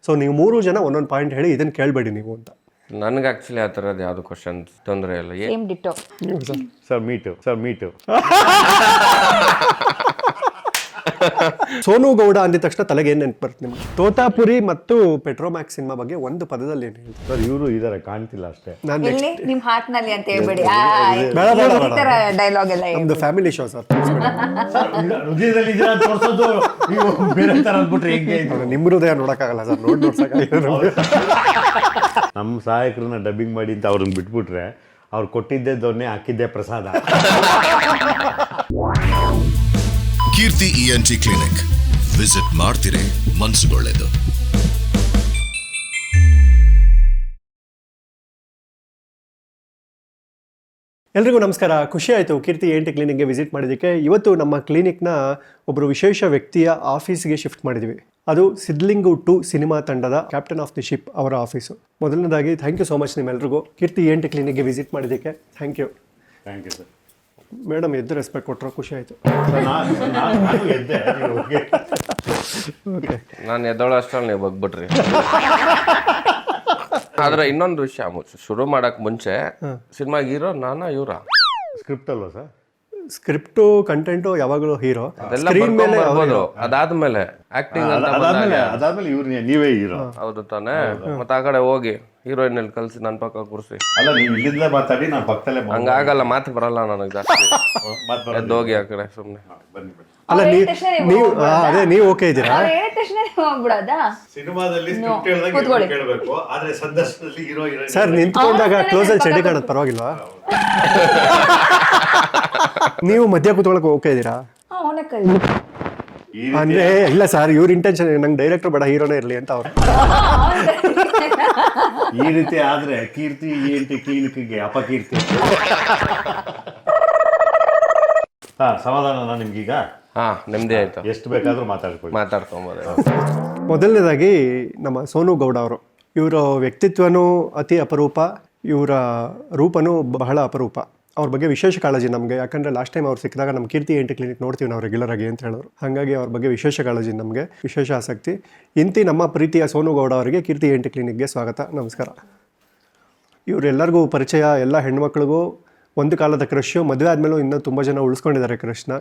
So ನೀವು 3 ಜನ ಒಂದೊಂದು ಪಾಯಿಂಟ್ ಹೇಳಿ ಇದನ್ನು ಕೇಳಬೇಡಿ ನೀವು ಅಂತ. ನನಗೆ ಆಕ್ಚುಲಿ ಆ ಥರದ್ದು ಯಾವುದು ಕ್ವಶನ್ ತೊಂದರೆ ಇಲ್ಲ. Same ditto. Sir me too Sonu Gowda ಅಂದಿದ ತಕ್ಷಣ ತಲೆಗೆ ಏನು ನೆನಪು ಬರುತ್ತೆ ನಿಮ್ಗೆ? ತೋತಾಪುರಿ ಮತ್ತು ಪೆಟ್ರೋಮ್ಯಾಕ್ಸ್ ಸಿನಿಮಾ ಬಗ್ಗೆ ಒಂದು ಪದದಲ್ಲಿ ಏನು ಹೇಳ್ತೀವಿ? ಸರ್ ಇವರು ಇದಾರೆ, ಕಾಣ್ತಿಲ್ಲ ಅಷ್ಟೇ. ನಾನು ಎಲ್ಲಿ ನಿಮ್ ಹಾರ್ಟ್ ನಲ್ಲಿ ಅಂತ ಹೇಳ್ಬೇಡಿ. ಈ ತರ ಡೈಲಾಗ್ ಎಲ್ಲ ನಮ್ದು ಫ್ಯಾಮಿಲಿ ಶೋ ಸರ್. ಹೃದಯದಲ್ಲಿ ತೋರಿಸೋದು ನೀವು ಬೇರೆ ತರ ಅಂದ್ಬಿಟ್ರೆ ಹೆಂಗೆ? ನಿಮ್ಮ ಹೃದಯ ನೋಡೋಕ್ಕಾಗಲ್ಲ ಸರ್, ನೋಡ್ಸಾಕಾಗಲ್ಲ. ನಮ್ಮ ಸಹಾಯಕರನ್ನ ಡಬ್ಬಿಂಗ್ ಮಾಡಿ ಅಂತ ಅವ್ರನ್ನ ಬಿಟ್ಬಿಟ್ರೆ ಅವ್ರು ಕೊಟ್ಟಿದ್ದೇ ದೊನ್ನೆ ಹಾಕಿದ್ದೇ ಪ್ರಸಾದ. ಕೀರ್ತಿ ENT ಕ್ಲಿನಿಕ್ ವಿಸಿಟ್ ಮಾಡ್ತಿರೇ ಮನಸ್ಸುಗೊಳ್ಳೆದು. ಎಲ್ರಿಗೂ ನಮಸ್ಕಾರ. ಖುಷಿ ಆಯಿತು ಕೀರ್ತಿ ENT ಕ್ಲಿನಿಕ್ಗೆ ವಿಸಿಟ್ ಮಾಡಿದ್ದಕ್ಕೆ. ಇವತ್ತು ನಮ್ಮ ಕ್ಲಿನಿಕ್ನ ಒಬ್ಬರು ವಿಶೇಷ ವ್ಯಕ್ತಿಯ ಆಫೀಸ್ಗೆ ಶಿಫ್ಟ್ ಮಾಡಿದ್ದೀವಿ. ಅದು ಸಿದ್ಲಿಂಗು 2 ಸಿನಿಮಾ ತಂಡದ ಕ್ಯಾಪ್ಟನ್ ಆಫ್ ದಿ ಶಿಪ್ ಅವರ ಆಫೀಸು. ಮೊದಲನೇದಾಗಿ ಥ್ಯಾಂಕ್ ಯು ಸೋ ಮಚ್ ನಿಮ್ಮೆಲ್ರಿಗೂ ಕೀರ್ತಿ ENT ಕ್ಲಿನಿಕ್ಗೆ ವಿಸಿಟ್ ಮಾಡಿದ್ದಕ್ಕೆ. Thank you. Thank you sir. Madam ಎದ್ದು ರೆಸ್ಪೆಕ್ಟ್ ಕೊಟ್ಟರು, ಖುಷಿ ಆಯಿತು. ಓಕೆ, ನಾನು ಎದ್ದೋಳ ಅಷ್ಟರಲ್ಲಿ ನೀವು ಬಗ್ಬಿಟ್ರಿ. ಆದ್ರೆ ಇನ್ನೊಂದು ವಿಷಯ, ಶುರು ಮಾಡಕ್ ಮುಂಚೆ ಸಿನಿಮಾ ಹೀರೋ ನಾನಾ ಇವರ ಸ್ಕ್ರಿಪ್ಟ್ ಅಲ್ವಾ ಸರ್? ಸ್ಕ್ರಿಪ್ಟು ಕಂಟೆಂಟು ಯಾವಾಗಲೂ ಹೀರೋ. ಅದೆಲ್ಲ ಬರ್ಬೋದು. ಅದಾದ್ಮೇಲೆ ಆಕ್ಟಿಂಗ್ ಅಂತ ಅದಾದ್ಮೇಲೆ ಇವ್ರು ನೀವೇ ಹೀರೋ. ಹೌದು ತಾನೆ. ಮತ್ತೆ ಆ ಕಡೆ ಹೋಗಿ ಹೀರೋಯಿನ್ ಅಲ್ಲಿ ಕಲ್ಸಿ ನನ್ನ ಪಕ್ಕ ಕೂರಿಸಿ. ಅಲ್ಲ, ನೀವು ಇಲ್ಲಿಂದ ಮಾತಾಡಿ, ನಾನು ಪಕ್ಕದಲ್ಲೇ ಹಂಗಾಗಲ್ಲ, ಮಾತು ಬರಲ್ಲ ನನಗೆ ಜಾಸ್ತಿ. ಎದ್ದೋಗಿ ಆ ಕಡೆ ಸುಮ್ಮನೆ ಬನ್ನಿ. ಅಲ್ಲ ನೀವು ಅದೇ ನೀವು ಓಕೆ ಇದ್ದೀರಾ? ಸಿನಿಮಾದಲ್ಲಿ ಕೇಳಬೇಕು, ಆದ್ರೆ ಸಂದರ್ಶನದಲ್ಲಿ ಹೀರೋ ಸರ್ ನಿಂತ್ಕೊಂಡಾಗ ಕ್ಲೋಸ್ ಅಲ್ಲಿ ಚಡ್ಡಿ ಕಾಣೋದು ಪರವಾಗಿಲ್ವಾ? ನೀವು ಮಧ್ಯ ಕೂತ್ಕೊಳ್ಳೋಕೆ ಓಕೆ ಇದ್ದೀರಾ? ಅಂದ್ರೆ ಇಲ್ಲ ಸರ್, ಇವ್ರ ಇಂಟೆನ್ಷನ್ ನಂಗೆ ಡೈರೆಕ್ಟರ್ ಬೇಡ, ಹೀರೋನೇ ಇರಲಿ ಅಂತ ಅವ್ರು. ಈ ರೀತಿ ಆದ್ರೆ ಕೀರ್ತಿ ENT ಕ್ಲಿನಿಕ್ಗೆ ಅಪಕೀರ್ತಿ. ಸಮಾಧಾನ ನಿಮ್ಗೀಗ? ನೆಮ್ಮದಿ ಆಯ್ತು. ಎಷ್ಟು ಬೇಕಾದ್ರೂ ಮಾತಾಡ್ಕೊಂಬೋದು. ಮೊದಲನೇದಾಗಿ ನಮ್ಮ ಸೋನು ಗೌಡ ಅವರು, ಇವರ ವ್ಯಕ್ತಿತ್ವನೂ ಅತಿ ಅಪರೂಪ, ಇವರ ರೂಪನೂ ಬಹಳ ಅಪರೂಪ. ಅವ್ರ ಬಗ್ಗೆ ವಿಶೇಷ ಕಾಳಜಿ ನಮಗೆ. ಯಾಕಂದರೆ ಲಾಸ್ಟ್ ಟೈಮ್ ಅವ್ರು ಸಿಕ್ಕಿದಾಗ ನಮ್ಮ ಕೀರ್ತಿ ENT ಕ್ಲಿನಿಕ್ ನೋಡ್ತೀವಿ ನಾವು ರೆಗ್ಯುಲರ್ ಆಗಿ ಅಂತ ಹೇಳೋರು. ಹಾಗಾಗಿ ಅವ್ರ ಬಗ್ಗೆ ವಿಶೇಷ ಕಾಳಜಿ ನಮಗೆ, ವಿಶೇಷ ಆಸಕ್ತಿ. ಇಂತಿ ನಮ್ಮ ಪ್ರೀತಿಯ ಸೋನು ಗೌಡ ಅವರಿಗೆ ಕೀರ್ತಿ ENT ಕ್ಲಿನಿಕ್ಗೆ ಸ್ವಾಗತ, ನಮಸ್ಕಾರ. ಇವರೆಲ್ಲರಿಗೂ ಪರಿಚಯ, ಎಲ್ಲ ಹೆಣ್ಮಕ್ಳಿಗೂ ಒಂದು ಕಾಲದ ಕ್ರಶ್. ಮದುವೆ ಆದಮೇಲೂ ಇನ್ನೂ ತುಂಬ ಜನ ಉಳಿಸ್ಕೊಂಡಿದ್ದಾರೆ ಕ್ರಶ್ನ.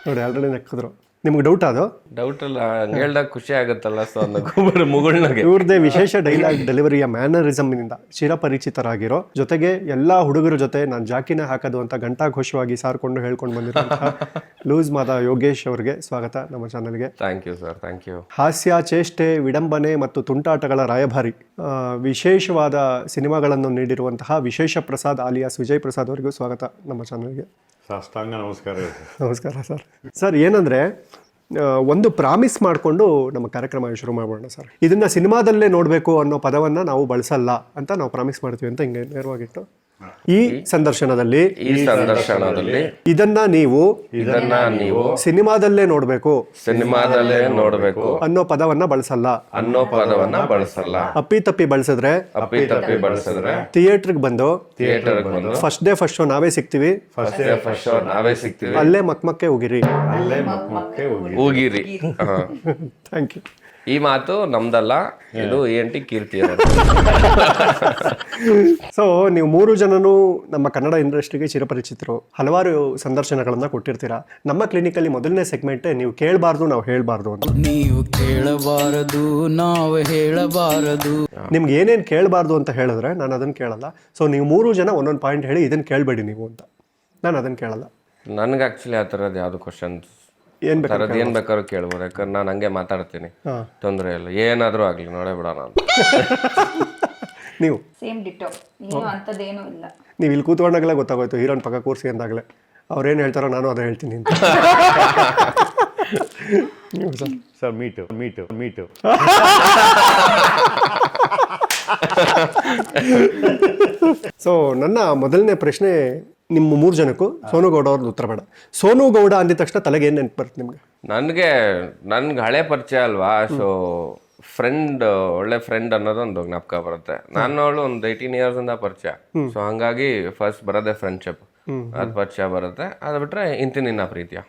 ನೋಡಿ ಆಲ್ರೆಡಿ ನಕ್ಕಿದ್ರು. ನಿಮ್ಗೆ ಡೌಟ್ ಅದು? ಡೌಟ್ ಇಲ್ಲ, ಹೇಳ್ದಾಗ ಖುಷಿ ಆಗುತ್ತಲ್ಲ. ಸೊ ಮುಗುಳ್ನಾಗೆ ಇವ್ರದ್ದೇ ವಿಶೇಷ ಡೈಲಾಗ್ ಡೆಲಿವರಿಯ ಮ್ಯಾನರಿಸಮ್ನಿಂದ ಚಿರಪರಿಚಿತರಾಗಿರೋ, ಜೊತೆಗೆ ಎಲ್ಲ ಹುಡುಗರ ಜೊತೆ ನಾನು ಜಾಕಿನೇ ಹಾಕೋದು ಅಂತ ಘಂಟಾಘೋಷವಾಗಿ ಸಾರ್ಕೊಂಡು ಹೇಳ್ಕೊಂಡು ಬಂದಿರುವಂತಹ ಲೂಸ್ ಮಾದ ಯೋಗೇಶ್ ಅವರಿಗೆ ಸ್ವಾಗತ ನಮ್ಮ ಚಾನಲ್ಗೆ. Thank you sir, thank you. ಹಾಸ್ಯ, ಚೇಷ್ಟೆ, ವಿಡಂಬನೆ ಮತ್ತು ತುಂಟಾಟಗಳ ರಾಯಭಾರಿ, ವಿಶೇಷವಾದ ಸಿನಿಮಾಗಳನ್ನು ನೀಡಿರುವಂತಹ ವಿಶೇಷ ಪ್ರಸಾದ್ ಆಲಿಯಾಸ್ ವಿಜಯ್ ಪ್ರಸಾದ್ ಅವರಿಗೂ ಸ್ವಾಗತ ನಮ್ಮ ಚಾನಲ್ಗೆ. ಸಾಷ್ಟಾಂಗ ನಮಸ್ಕಾರ. ನಮಸ್ಕಾರ ಸರ್. ಸರ್ ಏನಂದರೆ, ಒಂದು ಪ್ರಾಮಿಸ್ ಮಾಡಿಕೊಂಡು ನಮ್ಮ ಕಾರ್ಯಕ್ರಮ ಶುರು ಮಾಡೋಣ ಸರ್. ಇದನ್ನು ಸಿನಿಮಾದಲ್ಲೇ ನೋಡಬೇಕು ಅನ್ನೋ ಪದವನ್ನು ನಾವು ಬಳಸಲ್ಲ ಅಂತ ನಾವು ಪ್ರಾಮಿಸ್ ಮಾಡ್ತೀವಿ ಅಂತ ಹಿಂಗೆ ನೇರವಾಗಿಟ್ಟು, ಈ ಸಂದರ್ಶನದಲ್ಲಿ ಇದನ್ನ ನೀವು ಸಿನಿಮಾದಲ್ಲೇ ನೋಡಬೇಕು ಅನ್ನೋ ಪದವನ್ನ ಬಳಸಲ್ಲ. ಅಪ್ಪಿತಪ್ಪಿ ಬಳಸಿದ್ರೆ ಥಿಯೇಟರ್ಗೆ ಬಂದು ಫಸ್ಟ್ ಡೇ ಫಸ್ಟ್ ಶೋ ನಾವೇ ಸಿಗ್ತೀವಿ, ಅಲ್ಲೇ ಮಕ್ಮಕ್ಕೆ ಹೋಗಿರಿ. Thank you. ಈ ಮಾತು ನಮ್ದಲ್ಲ, ಇದು ENT ಕೀರ್ತಿ. ಸೊ ನೀವು 3 ಜನನು ನಮ್ಮ ಕನ್ನಡ ಇಂಡಸ್ಟ್ರಿಗೆ ಚಿರಪರಿಚಿತರು. ಹಲವಾರು ಸಂದರ್ಶನಗಳನ್ನ ಕೊಟ್ಟಿರ್ತೀರಾ. ನಮ್ಮ ಕ್ಲಿನಿಕಲ್ಲಿ ಮೊದಲನೇ ಸೆಗ್ಮೆಂಟ್ ನೀವು ಕೇಳಬಾರ್ದು ನಾವು ಹೇಳಬಾರ್ದು ಅಂತ. ನೀವು ಕೇಳಬಾರದು ನಾವು ಹೇಳಬಾರದು. ನಿಮ್ಗೆ ಏನೇನು ಕೇಳಬಾರ್ದು ಅಂತ ಹೇಳಿದ್ರೆ ನಾನು ಅದನ್ನು ಕೇಳಲ್ಲ. ಸೊ ನೀವು 3 ಜನ ಒಂದೊಂದು ಪಾಯಿಂಟ್ ಹೇಳಿ ಇದನ್ನು ಕೇಳಬೇಡಿ ನೀವು ಅಂತ, ನಾನು ಅದನ್ನು ಕೇಳಲ್ಲ. ನನಗೆ ಆಕ್ಚುಲಿ ಆ ಥರದ್ದು ಯಾವುದು ಕ್ವಶನ್ಸ್ ಏನ್ ಬೇಕಾದ್ರೂ ಕೇಳ್ಬೋದು. ಯಾಕಂದ್ರೆ ನಾನು ಹಂಗೆ ಮಾತಾಡ್ತೀನಿ, ತೊಂದರೆ ಇಲ್ಲ. ಏನಾದರೂ ಆಗಲಿ, ನೋಡೇ ಬಿಡೋಣ ಅಂತ. ನೀವು ಸೇಮ್ ಡಿಟೋ. ನೀವು ಅಂತದೇನೂ ಇಲ್ಲ. ನೀವು ಇಲ್ಲಿ ಕೂತ್ಕೊಂಡಾಗಲೇ ಗೊತ್ತಾಗೋಯ್ತು ಹೀರೋನ್ ಪಕ್ಕ ಕೂರಿಸಿ ಅಂದಾಗಲೇ ಅವ್ರೇನು ಹೇಳ್ತಾರೋ ನಾನು ಅದೇ ಹೇಳ್ತೀನಿ ಅಂತ. ನೀವು ಸರ್ ಮೀಟು. ಸೊ ನನ್ನ ಮೊದಲನೇ ಪ್ರಶ್ನೆ ನಿಮ್ಮ 3 ಜನಕ್ಕೂ ಸೋನು ಗೌಡ ಅವ್ರದ್ದು ಉತ್ತರ ಬೇಡ. ಸೋನು ಗೌಡ ಅಂದಿದ ತಕ್ಷಣ ತಲೆಗೆ ಏನು ನೆನಪು ಬರುತ್ತೆ ನಿಮ್ಗೆ? ನನ್ಗೆ ಹಳೆ ಪರಿಚಯ ಅಲ್ವಾ, ಸೊ ಫ್ರೆಂಡ್, ಒಳ್ಳೆ ಫ್ರೆಂಡ್ ಅನ್ನೋದೊಂದು ಜ್ಞಾಪಕ ಬರುತ್ತೆ. ನಾನು ಅವಳು ಒಂದು 18 years ಇಂದ ಪರಿಚಯ. ಸೊ ಹಂಗಾಗಿ ಫಸ್ಟ್ ಬರೋದೇ ಫ್ರೆಂಡ್ಶಿಪ್, ಅದು ಪರಿಚಯ ಬರುತ್ತೆ. ಅದು ಬಿಟ್ರೆ ಇಂತಿ ನಿನ್ನ ಪ್ರೀತಿಯ.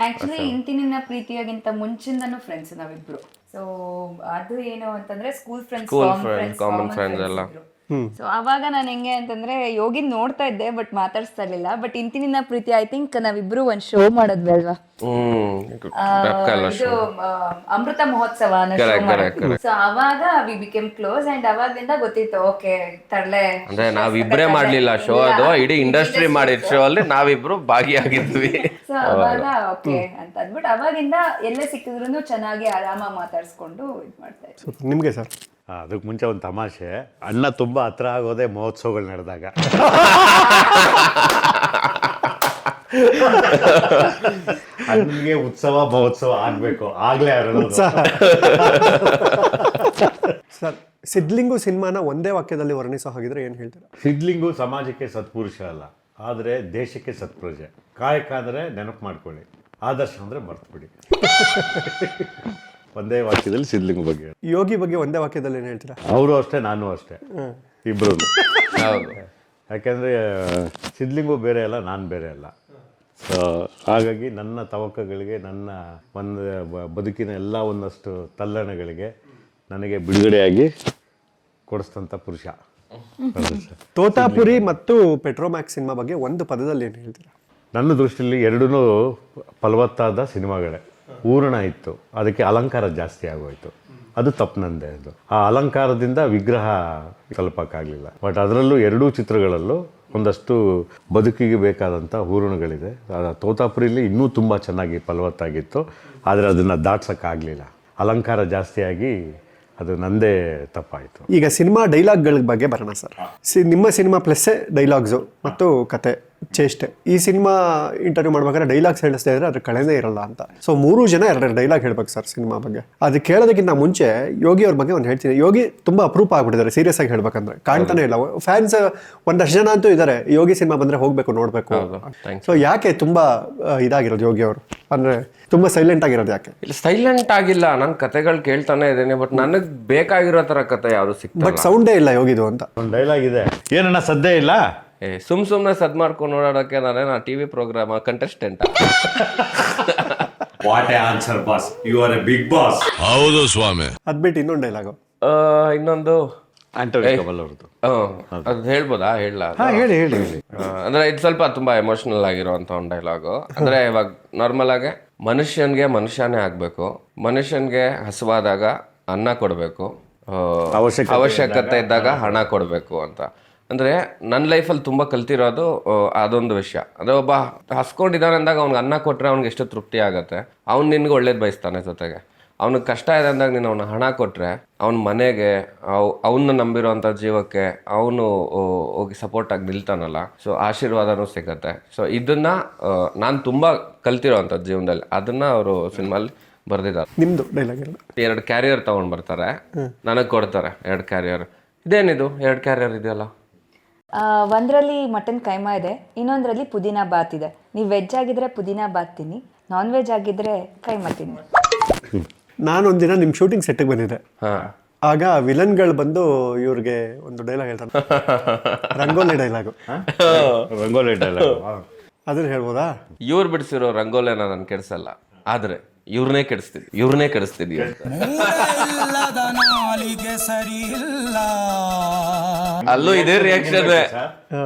ಆಕ್ಚುಲಿ ಇಂತಿ ನಿನ್ನ ಪ್ರೀತಿಯಾಗಿಂತ ಮುಂಚಿಂದನೂ ಫ್ರೆಂಡ್ಸ್ ನಾವಿಬ್ರು. ಸೊ ಅದು ಏನು ಅಂತಂದ್ರೆ ಸ್ಕೂಲ್ ಫ್ರೆಂಡ್ಸ್ ಕಾಮನ್ ಫ್ರೆಂಡ್ಸ್ ಎಲ್ಲ. ಸೊ ಅವಾಗ ನಾನು ಹೆಂಗೆ ಅಂತಂದ್ರೆ ಯೋಗಿನ್ ನೋಡ್ತಾ ಇದ್ದೆ ಬಟ್ ಮಾತಾಡ್ಸ್ತಾ ಇರ್ಲಿಲ್ಲ. ಬಟ್ ಇಂತಿನಿಂದ ಪ್ರೀತಿ ಐ ಥಿಂಕ್ ನಾವಿಬ್ರು ಒಂದ್ ಶೋ ಮಾಡೋದ್ವಿ ಅಲ್ವಾ, ಇದು ಅಮೃತ ಮಹೋತ್ಸವ ಅನ್ನೋ show ಮಾಡಿದ್ವಿ. ಸೊ ಅವಾಗ ವಿ ಬಿಕೇಮ್ ಕ್ಲೋಸ್ ಅಂಡ್ ಅವಾಗ್ಲಿಂದ ಗೊತ್ತಿತ್ತು ಓಕೆ ತರ್ಲೆ ಅಂದ್ರೆ ನಾವಿಬ್ರೇ ಮಾಡ್ಲಿಲ್ಲ ಶೋ, ಅದು ಇಡೀ ಇಂಡಸ್ಟ್ರಿ ಮಾಡಿದ ಶೋ ಅಲ್ಲಿ ನಾವಿಬ್ರು ಭಾಗಿಯಾಗಿದ್ವಿ. ಸೊ ಅವಾಗ ಓಕೆ ಅಂತ ಅಂದ್ಬಿಟ್ಟು ಅವಾಗಿಂದ ಎಲ್ಲೇ ಸಿಕ್ಕಿದ್ರು ಚೆನ್ನಾಗಿ ಆರಾಮ ಮಾತಾಡ್ಸ್ಕೊಂಡು ಇದ್ ಮಾಡ್ತಾ ಇದ್ವಿ. ಸೂಪರ್. ನಿಮಗೆ ಸರ್? ಅದಕ್ಕೆ ಮುಂಚೆ ಒಂದು ತಮಾಷೆ, ಅಣ್ಣ ತುಂಬ ಹತ್ರ ಆಗೋದೇ ಮಹೋತ್ಸವಗಳು ನಡೆದಾಗ. ಅಣ್ಣನಿಗೆ ಉತ್ಸವ ಮಹೋತ್ಸವ ಆಗಬೇಕು, ಆಗಲೇ ಅರಳೋದು. ಸರ್, ಸಿದ್ಲಿಂಗು ಸಿನಿಮಾನ ಒಂದೇ ವಾಕ್ಯದಲ್ಲಿ ವರ್ಣಿಸೋ ಹಾಗಿದ್ರೆ ಏನು ಹೇಳ್ತೀರಾ? ಸಿದ್ಲಿಂಗು ಸಮಾಜಕ್ಕೆ ಸತ್ಪುರುಷ ಅಲ್ಲ, ಆದರೆ ದೇಶಕ್ಕೆ ಸತ್ಪ್ರಜೆ. ಕಾಯಕ ಅಂದರೆ ನೆನಪು ಮಾಡ್ಕೊಳ್ಳಿ, ಆದರ್ಶ ಅಂದರೆ ಮರ್ತುಬಿಡಿ. ಒಂದೇ ವಾಕ್ಯದಲ್ಲಿ ಸಿದ್ಲಿಂಗು ಬಗ್ಗೆ. ಯೋಗಿ ಬಗ್ಗೆ ಒಂದೇ ವಾಕ್ಯದಲ್ಲಿ ಏನು ಹೇಳ್ತೀರಾ? ಅವರು ಅಷ್ಟೇ, ನಾನು ಅಷ್ಟೇ, ಇಬ್ಬರು. ಹೌದು. ಯಾಕೆಂದರೆ ಸಿದ್ಲಿಂಗು ಬೇರೆ ಅಲ್ಲ, ನಾನು ಬೇರೆ ಅಲ್ಲ. ಸೊ ಹಾಗಾಗಿ ನನ್ನ ತವಕಗಳಿಗೆ, ನನ್ನ ಒಂದು ಬದುಕಿನ ಎಲ್ಲ ಒಂದಷ್ಟು ತಲ್ಲಣಗಳಿಗೆ ನನಗೆ ಬಿಡುಗಡೆಯಾಗಿ ಕೊಡಿಸ್ತಂಥ ಪುರುಷ. ತೋತಾಪುರಿ ಮತ್ತು ಪೆಟ್ರೋಮ್ಯಾಕ್ಸ್ ಸಿನಿಮಾ ಬಗ್ಗೆ ಒಂದು ಪದದಲ್ಲಿ ಏನು ಹೇಳ್ತೀರಾ? ನನ್ನ ದೃಷ್ಟಿಯಲ್ಲಿ ಎರಡೂ ಫಲವತ್ತಾದ ಸಿನಿಮಾಗಳೇ. ಊರ್ಣ ಇತ್ತು, ಅದಕ್ಕೆ ಅಲಂಕಾರ ಜಾಸ್ತಿ ಆಗೋಯ್ತು, ಅದು ತಪ್ಪು ನಂದೇ. ಅದು ಆ ಅಲಂಕಾರದಿಂದ ವಿಗ್ರಹ ತಲುಪಕ್ಕಾಗಲಿಲ್ಲ. ಬಟ್ ಅದರಲ್ಲೂ ಎರಡೂ ಚಿತ್ರಗಳಲ್ಲೂ ಒಂದಷ್ಟು ಬದುಕಿಗೆ ಬೇಕಾದಂಥ ಹೂರಣಗಳಿದೆ. ತೋತಾಪುರಿಲಿ ಇನ್ನೂ ತುಂಬ ಚೆನ್ನಾಗಿ ಫಲವತ್ತಾಗಿತ್ತು, ಆದರೆ ಅದನ್ನು ದಾಟ್ಸೋಕ್ಕಾಗಲಿಲ್ಲ. ಅಲಂಕಾರ ಜಾಸ್ತಿಯಾಗಿ ಅದು ನಂದೇ ತಪ್ಪಾಯಿತು. ಈಗ ಸಿನಿಮಾ ಡೈಲಾಗ್ಗಳ ಬಗ್ಗೆ ಬರೋಣ ಸರ್. ನಿಮ್ಮ ಸಿನಿಮಾ ಪ್ಲಸ್ಸೇ ಡೈಲಾಗ್ಸು ಮತ್ತು ಕತೆ ಚೇಷ್ಟೆ. ಈ ಸಿನಿಮಾ ಇಂಟರ್ವ್ಯೂ ಮಾಡ್ಬೇಕಾದ್ರೆ ಡೈಲಾಗ್ಸ್ ಹೇಳಿಸ್ತಾ ಇದ್ರೆ ಅದ್ರ ಕಳೆನೇ ಇರಲ್ಲ ಅಂತ. ಸೊ 3 ಜನ 2 ಡೈಲಾಗ್ ಹೇಳ್ಬೇಕು ಸರ್ ಸಿನಿಮಾ ಬಗ್ಗೆ. ಅದು ಕೇಳೋದಕ್ಕಿಂತ ಮುಂಚೆ ಯೋಗಿ ಅವ್ರ ಬಗ್ಗೆ ಒಂದು ಹೇಳ್ತೀನಿ. ಯೋಗಿ ತುಂಬ ಅಪರೂಪ ಆಗ್ಬಿಟ್ಟಿದ್ದಾರೆ, ಸೀರಿಯಸ್ ಆಗಿ ಹೇಳ್ಬೇಕಂದ್ರೆ. ಕಾಣ್ತಾನೆ ಇಲ್ಲ. ಫ್ಯಾನ್ಸ್ ಒಂದಷ್ಟು ಜನ ಅಂತೂ ಇದ್ದಾರೆ, ಯೋಗಿ ಸಿನಿಮಾ ಬಂದರೆ ಹೋಗಬೇಕು, ನೋಡಬೇಕು. ಸೊ ಯಾಕೆ ತುಂಬ ಇದಾಗಿರೋದು ಯೋಗಿ ಅವರು? ಅಂದರೆ ತುಂಬ ಸೈಲೆಂಟ್ ಆಗಿರೋದು ಯಾಕೆ? ಇಲ್ಲ, ಸೈಲೆಂಟ್ ಆಗಿಲ್ಲ. ನಾನು ಕತೆಗಳು ಕೇಳ್ತಾನೆ ಇದ್ದೇನೆ, ಬಟ್ ನನಗೆ ಬೇಕಾಗಿರೋ ಥರ ಕತೆ ಯಾವುದು ಸಿಕ್ತಲ್ಲ. ಬಟ್ ಸೌಂಡೇ ಇಲ್ಲ ಯೋಗಿದು ಅಂತ ಒಂದು ಡೈಲಾಗ್ ಇದೆ, ಏನನ್ನ ಸದ್ದೇ ಇಲ್ಲ. ಸುಮ್ನೆ ಸದ್ ಮಾಡ್ಕೊಂಡು ಓಡಾಡೋಕೆ ನಾನೇನು TV programme contestant? What a answer boss, you are a big boss. ಹೌದು ಸ್ವಾಮಿ. ಅದ್ಬಿಟ್ಟು ಇನ್ನೊಂದು ಡೈಲಾಗು, ಇನ್ನೊಂದು ಆಂಟೋನಿ ಕಮಲ್ ಅವ್ರದ್ದು. ಅದು ಹೇಳ್ಬೋದಾ? ಹೇಳ. ಹೇಳಿ ಹೇಳಿ ಹೇಳಿ. ಅಂದ್ರೆ ಇದು ಸ್ವಲ್ಪ ತುಂಬಾ ಎಮೋಷನಲ್ ಆಗಿರುವಂತ ಒಂದು ಡೈಲಾಗು. ಅಂದ್ರೆ ಇವಾಗ ನಾರ್ಮಲ್ ಆಗಿ ಮನುಷ್ಯನ್ಗೆ ಮನುಷ್ಯನೇ ಆಗ್ಬೇಕು, ಮನುಷ್ಯನ್ಗೆ ಹಸುವಾದಾಗ ಅನ್ನ ಕೊಡ್ಬೇಕು, ಅವಶ್ಯಕತೆ ಇದ್ದಾಗ ಹಣ ಕೊಡ್ಬೇಕು ಅಂತ. ಅಂದ್ರೆ ನನ್ನ ಲೈಫಲ್ಲಿ ತುಂಬಾ ಕಲ್ತಿರೋದು ಅದೊಂದು ವಿಷಯ. ಅಂದ್ರೆ ಒಬ್ಬ ಹಸ್ಕೊಂಡಿದ್ದಾನೆ ಅಂದಾಗ ಅವ್ನಿಗೆ ಅನ್ನ ಕೊಟ್ರೆ ಅವ್ನಿಗೆ ಎಷ್ಟು ತೃಪ್ತಿ ಆಗತ್ತೆ. ಅವ್ನು ನಿನ್ಗೆ ಒಳ್ಳೇದು ಬಯಸ್ತಾನೆ. ಜೊತೆಗೆ ಅವ್ನಿಗೆ ಕಷ್ಟ ಇದೆ ಅಂದಾಗ ನೀನು ಅವ್ನ ಹಣ ಕೊಟ್ರೆ ಅವ್ನ ಮನೆಗೆ, ಅವನ್ನ ನಂಬಿರೋಂಥ ಜೀವಕ್ಕೆ ಅವನು ಹೋಗಿ ಸಪೋರ್ಟ್ ಆಗಿ ನಿಲ್ತಾನಲ್ಲ, ಸೊ ಆಶೀರ್ವಾದನೂ ಸಿಗತ್ತೆ. ಸೊ ಇದನ್ನ ನಾನು ತುಂಬಾ ಕಲ್ತಿರೋವಂಥದ್ದು ಜೀವನದಲ್ಲಿ. ಅದನ್ನ ಅವರು ಸಿನಿಮಾಲಿ ಬರ್ದಿದ್ದಾರೆ. ನಿಮ್ದು ಡೈಲಾಗ್ 2 ಕ್ಯಾರಿಯರ್ ತಗೊಂಡ್ ಬರ್ತಾರೆ, ನನಗೆ ಕೊಡ್ತಾರೆ 2 ಕ್ಯಾರಿಯರ್. ಇದೇನಿದು 2 ಕ್ಯಾರಿಯರ್ ಇದೆಯಲ್ಲ? ಒಂದರಲ್ಲಿ ಮಟನ್ ಕೈಮಾ ಇದೆ, ಇನ್ನೊಂದರಲ್ಲಿ ಪುದೀನಾ ಬಾತ್ ಇದೆ. ನೀವು ವೆಜ್ ಆಗಿದ್ರೆ ಪುದೀನಾ ಬಾತ್ ತಿನ್ನಿ, ನಾನ್ ವೆಜ್ ಆಗಿದ್ರೆ ಕೈಮಾ ತಿನ್ನಿ. ನಾನೊಂದಿನ ನಿಮ್ಮ ಶೂಟಿಂಗ್ ಸೆಟ್ಟಿಗೆ ಬಂದಿದ್ದೆ. ಆಗ ವಿಲನ್ಗಳು ಬಂದು ಇವ್ರಿಗೆ ಒಂದು ಡೈಲಾಗ್ ಹೇಳ್ತಾರೆ, ರಂಗೋಲಿ ಡೈಲಾಗು. ರಂಗೋಲಿ ಡೈಲಾಗ್ ಅದನ್ನ ಹೇಳ್ಬೋದಾ? ಇವ್ರು ಬಿಡಿಸಿರೋ ರಂಗೋಲಿನ ನಾನು ಕೆಡಿಸಲ್ಲ, ಆದ್ರೆ ಇವ್ರನ್ನೇ ಕೆಡಿಸ್ತಿದ್ವಿ ಅಂತ. ಅಲ್ಲೂ ಇದೇ ರಿಯಾಕ್ಷನ್.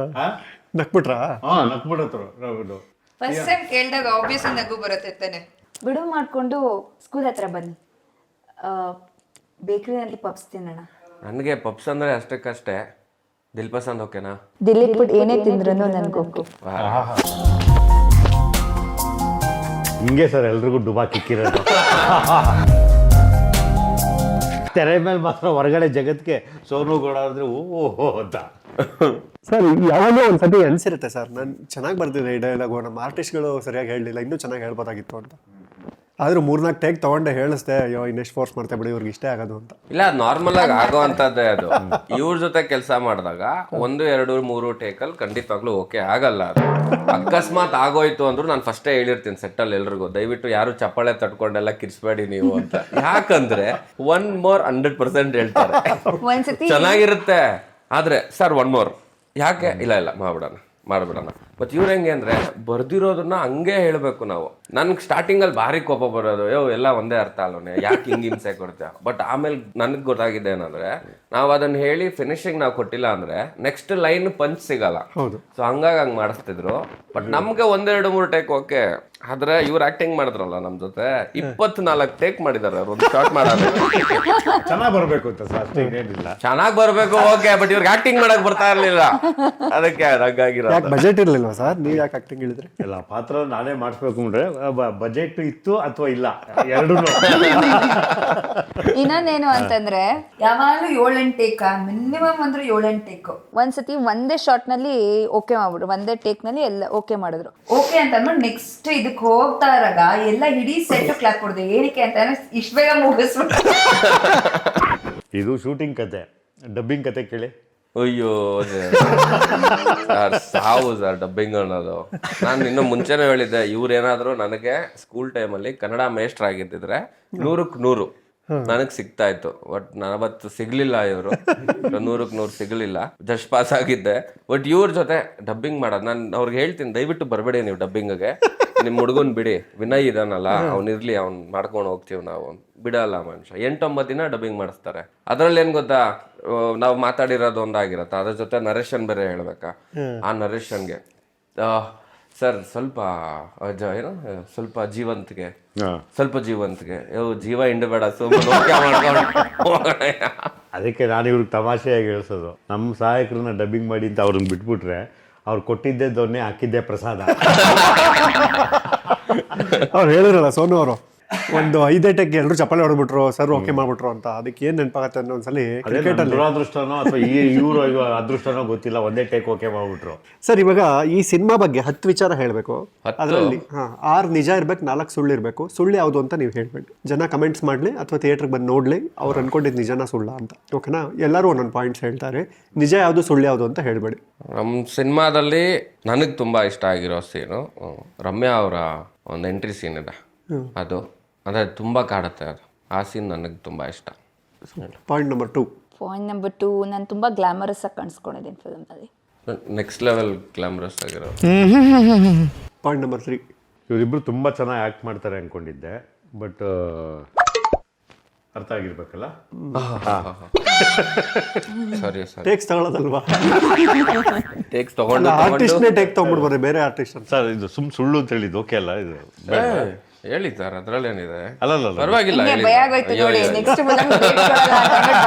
ನಕ್ಬಿಟ್ರಾ? ಫಸ್ಟ್ ಟೈಮ್ ಕೇಳಿದಾಗ ಆಬ್ವಿಯಸ್ ನಗು ಬರುತ್ತೆ ತಾನೆ. ಬಿಡು ಮಾಡ್ಕೊಂಡು ಸ್ಕೂಲ್ ಹತ್ರ ಬನ್ನಿ, ಬೇಕರಿನಲ್ಲಿ ಪಪ್ಸ್ ತಿನ್ನೋಣ. ನನಗೆ ಪಪ್ಸ್ ಅಂದ್ರೆ ಅಷ್ಟಕ್ಕಷ್ಟೇ, ದಿಲ್ ಪಸಂದ್ ಓಕೆನಾ? ದಿಲೀಪ್ ಫುಡ್ ಏನೇ ತಿಂದ್ರೂ ನನಗೂ ಹಿಂಗೆ ಸರ್ ಎಲ್ರಿಗೂ ಡುಬಾ ಕಿಕ್ಕಿರೋದು. ತೆರೆ ಮೇಲೆ ಮಾತ್ರ ಹೊರಗಡೆ ಜಗತ್ಗೆ ಸೋನು ಗೌಡ ಆದ್ರೆ ಓಹೋ ಅಂತ. ಸರ್ ಯಾವಾಗಲೂ ಒಂದ್ಸತಿ ಅನ್ಸಿರುತ್ತೆ ಸರ್, ನಾನು ಚೆನ್ನಾಗಿ ಬರ್ತಿದ್ದೆ ಈ ಡೈಲಾಗು, ನಮ್ಮ ಆರ್ಟಿಸ್ಟ್ಗಳು ಸರಿಯಾಗಿ ಹೇಳಲಿಲ್ಲ, ಇನ್ನೂ ಚೆನ್ನಾಗಿ ಹೇಳ್ಬೋದಾಗಿತ್ತು ಅಂತ. ಆದ್ರೂ 3-4 ಟೇಕ್ ತಗೊಂಡೆ ಹೇಳಿಸ್ದೆ, ಅಯ್ಯೋ ಇನ್ನೆಷ್ಟು ಫೋರ್ಸ್ ಮಾಡ್ತಾ ಬಿಡಿ, ಇವ್ರಿಗೆ ಇಷ್ಟೇ ಆಗೋದು ಅಂತ. ಇಲ್ಲ, ನಾರ್ಮಲ್ ಆಗಿ ಆಗೋ ಅಂತದ್ದೇ ಅದು. ಇವ್ರ ಜೊತೆ ಕೆಲಸ ಮಾಡಿದಾಗ 1, 2, 3 ಟೇಕಲ್ಲಿ ಖಂಡಿತವಾಗ್ಲೂ ಓಕೆ ಆಗಲ್ಲ. ಅದು ಅಕಸ್ಮಾತ್ ಆಗೋಯ್ತು ಅಂದ್ರು ನಾನು ಫಸ್ಟೇ ಹೇಳಿರ್ತೀನಿ ಸೆಟ್ಟಲ್ಲಿ ಎಲ್ರಿಗೂ, ದಯವಿಟ್ಟು ಯಾರು ಚಪ್ಪಾಳೆ ತಟ್ಕೊಂಡೆಲ್ಲ ಕಿರ್ಸ್ಬೇಡಿ ನೀವು ಅಂತ. ಯಾಕಂದ್ರೆ 1 more 100% ಹೇಳ್ತಾರೆ, ಚೆನ್ನಾಗಿರುತ್ತೆ. ಆದ್ರೆ ಸರ್ 1 more ಯಾಕೆ? ಇಲ್ಲ ಮಾಡ್ಬಿಡೋಣ. ಬಟ್ ಇವ್ರು ಹೆಂಗೆ ಅಂದ್ರೆ ಬರ್ದಿರೋದನ್ನ ಹಂಗೆ ಹೇಳ್ಬೇಕು ನಾವು. ನನ್ಗೆ ಸ್ಟಾರ್ಟಿಂಗ್ ಅಲ್ಲಿ ಭಾರಿ ಕೋಪ ಬರೋದು, ಎಲ್ಲ ಒಂದೇ ಅರ್ಥ ಅಲ್ಲೋನೆ, ಯಾಕೆ ಹಿಂಸೆ ಕೊಡ್ತೀಯ. ಬಟ್ ಆಮೇಲೆ ನನ್ಗೆ ಗೊತ್ತಾಗಿದೆ ಏನಂದ್ರೆ, ನಾವ್ ಅದನ್ನ ಹೇಳಿ ಫಿನಿಶಿಂಗ್ ನಾವು ಕೊಟ್ಟಿಲ್ಲ ಅಂದ್ರೆ ನೆಕ್ಸ್ಟ್ ಲೈನ್ ಪಂಚ್ ಸಿಗಲ್ಲ. ಸೊ ಹಂಗಾಗಿ ಹಂಗ್ ಮಾಡಿಸ್ತಿದ್ರು. ಬಟ್ ನಮ್ಗೆ 1-2-3 ಟೇಕ್ ಓಕೆ. ಆದ್ರೆ ಇವ್ರು ಆಕ್ಟಿಂಗ್ ಮಾಡಿದ್ರಲ್ಲ ನಮ್ ಜೊತೆ 24 ಟೇಕ್ ಮಾಡಿದಾರೆ ಅವ್ರು ಒಂದು ಶಾರ್ಟ್ ಮಾಡೋದು. ಚೆನ್ನಾಗಿ ಬರಬೇಕು ಅಂತ ಸರ್, ಅಷ್ಟೇ ಏನಿಲ್ಲ. ಚೆನ್ನಾಗ್ ಬರ್ಬೇಕು ಓಕೆ, ಬಟ್ ಇವ್ರಿಗೆ ಆಕ್ಟಿಂಗ್ ಮಾಡಕ್ ಬರ್ತಾ ಇರ್ಲಿಲ್ಲ. ಅದಕ್ಕೆ ಹಂಗಾಗಿರೋ ಯಾಕೆ ಬಜೆಟ್ ಇರಲಿಲ್ವಾ ಸರ್? ನೀವು ಯಾಕೆ ಆಕ್ಟಿಂಗ್ ಹೇಳಿದ್ರಿ? ಇಲ್ಲ, ಪಾತ್ರ ನಾನೇ ಮಾಡಿಸ್ಬೇಕು ಅಂದ್ರೆ ಬಜೆಟ್ ಇತ್ತು ಅಥವಾ ಇಲ್ಲ, ಎರಡೂ. ಇನ್ನೊಂದೇನು ಅಂತಂದ್ರೆ ಯಾವಾಗಲೂ 7-8 ಟೇಕ್, ಮಿನಿಮಮ್ ಅಂದ್ರೆ 7-8 ಟೇಕ್. ಒಂದ್ಸತಿ ಒಂದೇ ಶಾರ್ಟ್ ನಲ್ಲಿ ಓಕೆ ಮಾಡ್ಬಿಟ್ರು, ಒಂದೇ ಟೇಕ್ ನಲ್ಲಿ ಎಲ್ಲ ಓಕೆ ಮಾಡಿದ್ರು. ಓಕೆ ಅಂತ ಅಂದ್ಬಿಟ್ಟು ನೆಕ್ಸ್ಟ್ ಇದಕ್ಕೆ ಹೋಗ್ತಾ ಇರಾಗ ಎಲ್ಲ ಇಡೀ ಸೆಟ್ ಕ್ಲಾಪ್ ಕೊಡ್ದು. ಏನಕ್ಕೆ ಅಂತ ಇಷ್ಟ ಬೇಗ ಮುಗಿಸ್ಬಿಟ್ಟು. ಇದು ಶೂಟಿಂಗ್ ಕತೆ, ಡಬ್ಬಿಂಗ್ ಕತೆ ಕೇಳಿ. ಅಯ್ಯೋ ಸರ್, ಸಾವು ಸರ್ ಡಬ್ಬಿಂಗ್ ಅನ್ನೋದು. ನಾನು ಇನ್ನು ಮುಂಚೆನೇ ಹೇಳಿದ್ದೆ, ಇವ್ರೇನಾದ್ರು ನನಗೆ ಸ್ಕೂಲ್ ಟೈಮಲ್ಲಿ ಕನ್ನಡ ಮೇಸ್ಟ್ರ್ ಆಗಿದ್ದಿದ್ರೆ 100ಕ್ಕೆ 100 ನನಗೆ ಸಿಗ್ತಾ ಇತ್ತು. ಬಟ್ ನಾವತ್ತು ಸಿಗ್ಲಿಲ್ಲ, ಇವರು 100ಕ್ಕೆ 100 ಸಿಗ್ಲಿಲ್ಲ, ಜಸ್ಟ್ ಪಾಸ್ ಆಗಿದ್ದೆ. ಬಟ್ ಇವ್ರ ಜೊತೆ ಡಬ್ಬಿಂಗ್ ಮಾಡೋದು ನಾನು ಅವ್ರಿಗೆ ಹೇಳ್ತೀನಿ, ದಯವಿಟ್ಟು ಬರಬೇಡಿ ನೀವು ಡಬ್ಬಿಂಗ್ಗೆ. ನಿಮ್ಮ ಹುಡುಗನ್ ಬಿಡಿ, ವಿನಯ್ ಇದಾನಲ್ಲ ಅವ್ನಿರ್ಲಿ, ಅವ್ನ್ ಮಾಡ್ಕೊಂಡು ಹೋಗ್ತೀವಿ ನಾವು. ಬಿಡಲ್ಲ ಮನುಷ್ಯ. 8-9 ದಿನ ಡಬ್ಬಿಂಗ್ ಮಾಡಿಸ್ತಾರೆ. ಅದ್ರಲ್ಲಿ ಏನ್ ಗೊತ್ತಾ, ನಾವು ಮಾತಾಡಿರೋದು ಒಂದಾಗಿರತ್ತೆ, ಅದ್ರ ಜೊತೆ ನರೇಶನ್ ಬೇರೆ ಹೇಳ್ಬೇಕಾ. ಆ ನರೇಶನ್ಗೆ ಸರ್ ಸ್ವಲ್ಪ ಏನು ಸ್ವಲ್ಪ ಜೀವಂತಿಗೆ, ಸ್ವಲ್ಪ ಜೀವಂತಿಗೆ, ಜೀವ ಹಿಂಡಬೇಡ, ಅದಕ್ಕೆ ನಾನು ಇವ್ರಿಗೆ ತಮಾಷೆಯಾಗಿ ಹೇಳ್ಸೋದು, ನಮ್ಮ ಸಹಾಯಕರನ್ನ ಡಬ್ಬಿಂಗ್ ಮಾಡಿ ಅಂತ ಅವ್ರನ್ನ ಬಿಟ್ಬಿಟ್ರೆ ಅವ್ರು ಕೊಟ್ಟಿದ್ದೇ ದೊನ್ನೆ, ಹಾಕಿದ್ದೆ ಪ್ರಸಾದ. ಅವ್ರು ಹೇಳಿದ್ರಲ್ಲ ಸೋನು ಅವರು, ಒಂದು 5 ಟೆಕ್ ಎಲ್ಲರೂ ಚಪ್ಪಾಳೆ ಹೊಡ್ಬಿಟ್ರು, ಸರ್ ಓಕೆ ಮಾಡ್ಬಿಟ್ರು ಅಂತ. ಅದಕ್ಕೆ ಏನ್ ನೆನಪಾಗತ್ತೆ ಅನ್ನೋ ಒಂದ್ಸಲಿ ಕ್ರಿಕೆಟ್ ಅಲ್ಲಿ ದುರಾದೃಷ್ಟನೋ ಅಥವಾ ಇವರು ಅದೃಷ್ಟನೋ ಗೊತ್ತಿಲ್ಲ, ಒಂದೇ ಟೇಕ್ ಓಕೆ ಮಾಡ್ಬಿಟ್ರು. ಸರ್ ಇವಾಗ ಈ ಸಿನಿಮಾ ಬಗ್ಗೆ 10 ವಿಚಾರ ಹೇಳ್ಬೇಕು. ಅದರಲ್ಲಿ 6 ನಿಜ ಇರ್ಬೇಕು, 4 ಸುಳ್ಳು ಇರ್ಬೇಕು. ಸುಳ್ಳು ಯಾವುದು ಅಂತ ನೀವು ಹೇಳ್ಬೇಕು. ಜನ ಕಮೆಂಟ್ಸ್ ಮಾಡ್ಲಿ ಅಥವಾ ಥಿಯೇಟರ್ಗೆ ಬಂದು ನೋಡ್ಲಿ, ಅವ್ರು ಅನ್ಕೊಂಡಿದ್ದು ನಿಜನ ಸುಳ್ಳ ಅಂತ. ಓಕೆನಾ? ಎಲ್ಲರೂ ಒಂದೊಂದು ಪಾಯಿಂಟ್ಸ್ ಹೇಳ್ತಾರೆ, ನಿಜ ಯಾವುದು ಸುಳ್ಳು ಯಾವುದು ಅಂತ ಹೇಳ್ಬೇಡಿ. ನಮ್ಮ ಸಿನಿಮಾದಲ್ಲಿ ನನಗೆ ತುಂಬಾ ಇಷ್ಟ ಆಗಿರೋ ಸೀನು ರಮ್ಯಾ ಅವರ ಒಂದು ಎಂಟ್ರಿ ಸೀನ್ ಇದೆ. ಅದು ಅಂದ್ರೆ ತುಂಬಾ ಕಾಡುತ್ತೆ ಅದು. ಆ ಸೀನ್ ನನಗೆ ತುಂಬಾ ಇಷ್ಟ. Point number 2. ಪಾಯಿಂಟ್ ನಂಬರ್ 2, ನಾನು ತುಂಬಾ ಗ್ಲಾಮರಸ್ ಆಗಿ ಕಾಣಿಸ್ಕೊಂಡಿದ್ದೀನಿ ಫಿಲ್ಮಲ್ಲಿ. ನೆಕ್ಸ್ಟ್ ಲೆವೆಲ್ ಗ್ಲಾಮರಸ್ ಆಗಿರೋ. Point number 3. ಇವರಿಬ್ರು ತುಂಬಾ ಚೆನ್ನಾಗಿ ಆಕ್ಟ್ ಮಾಡ್ತಾರೆ ಅನ್ಕೊಂಡಿದ್ದೆ, ಬಟ್ ಅರ್ಥ ಆಗಿರ್ಬೇಕಲ್ಲ. ಸರಿ ಸರಿ, ಟೇಕ್ಸ್ ತಗೊಳ್ಳೋದಲ್ವಾ? ಟೇಕ್ಸ್ ತಗೊಂಡು ಆರ್ಟಿಸ್ಟ್ನೇ ಟೇಕ್ ತಗೊಂಡ್ಬಿಡ್ಬಾರೆ, ಬೇರೆ ಆರ್ಟಿಸ್ಟ್ ಅಂತ. ಸರ್ ಇದು ಸುಳ್ಳು ಅಂತ ಹೇಳಿದ್ದು ಓಕೆ ಅಲ್ಲ? ಇದು ಹೇಳಿ ಸರ್, ಅದ್ರಲ್ಲೇನಿದೆ, ಅಲ್ಲ ಪರವಾಗಿಲ್ಲ. ಭಯ ಆಗೋಯ್ತು ನೋಡಿ, ನೆಕ್ಸ್ಟ್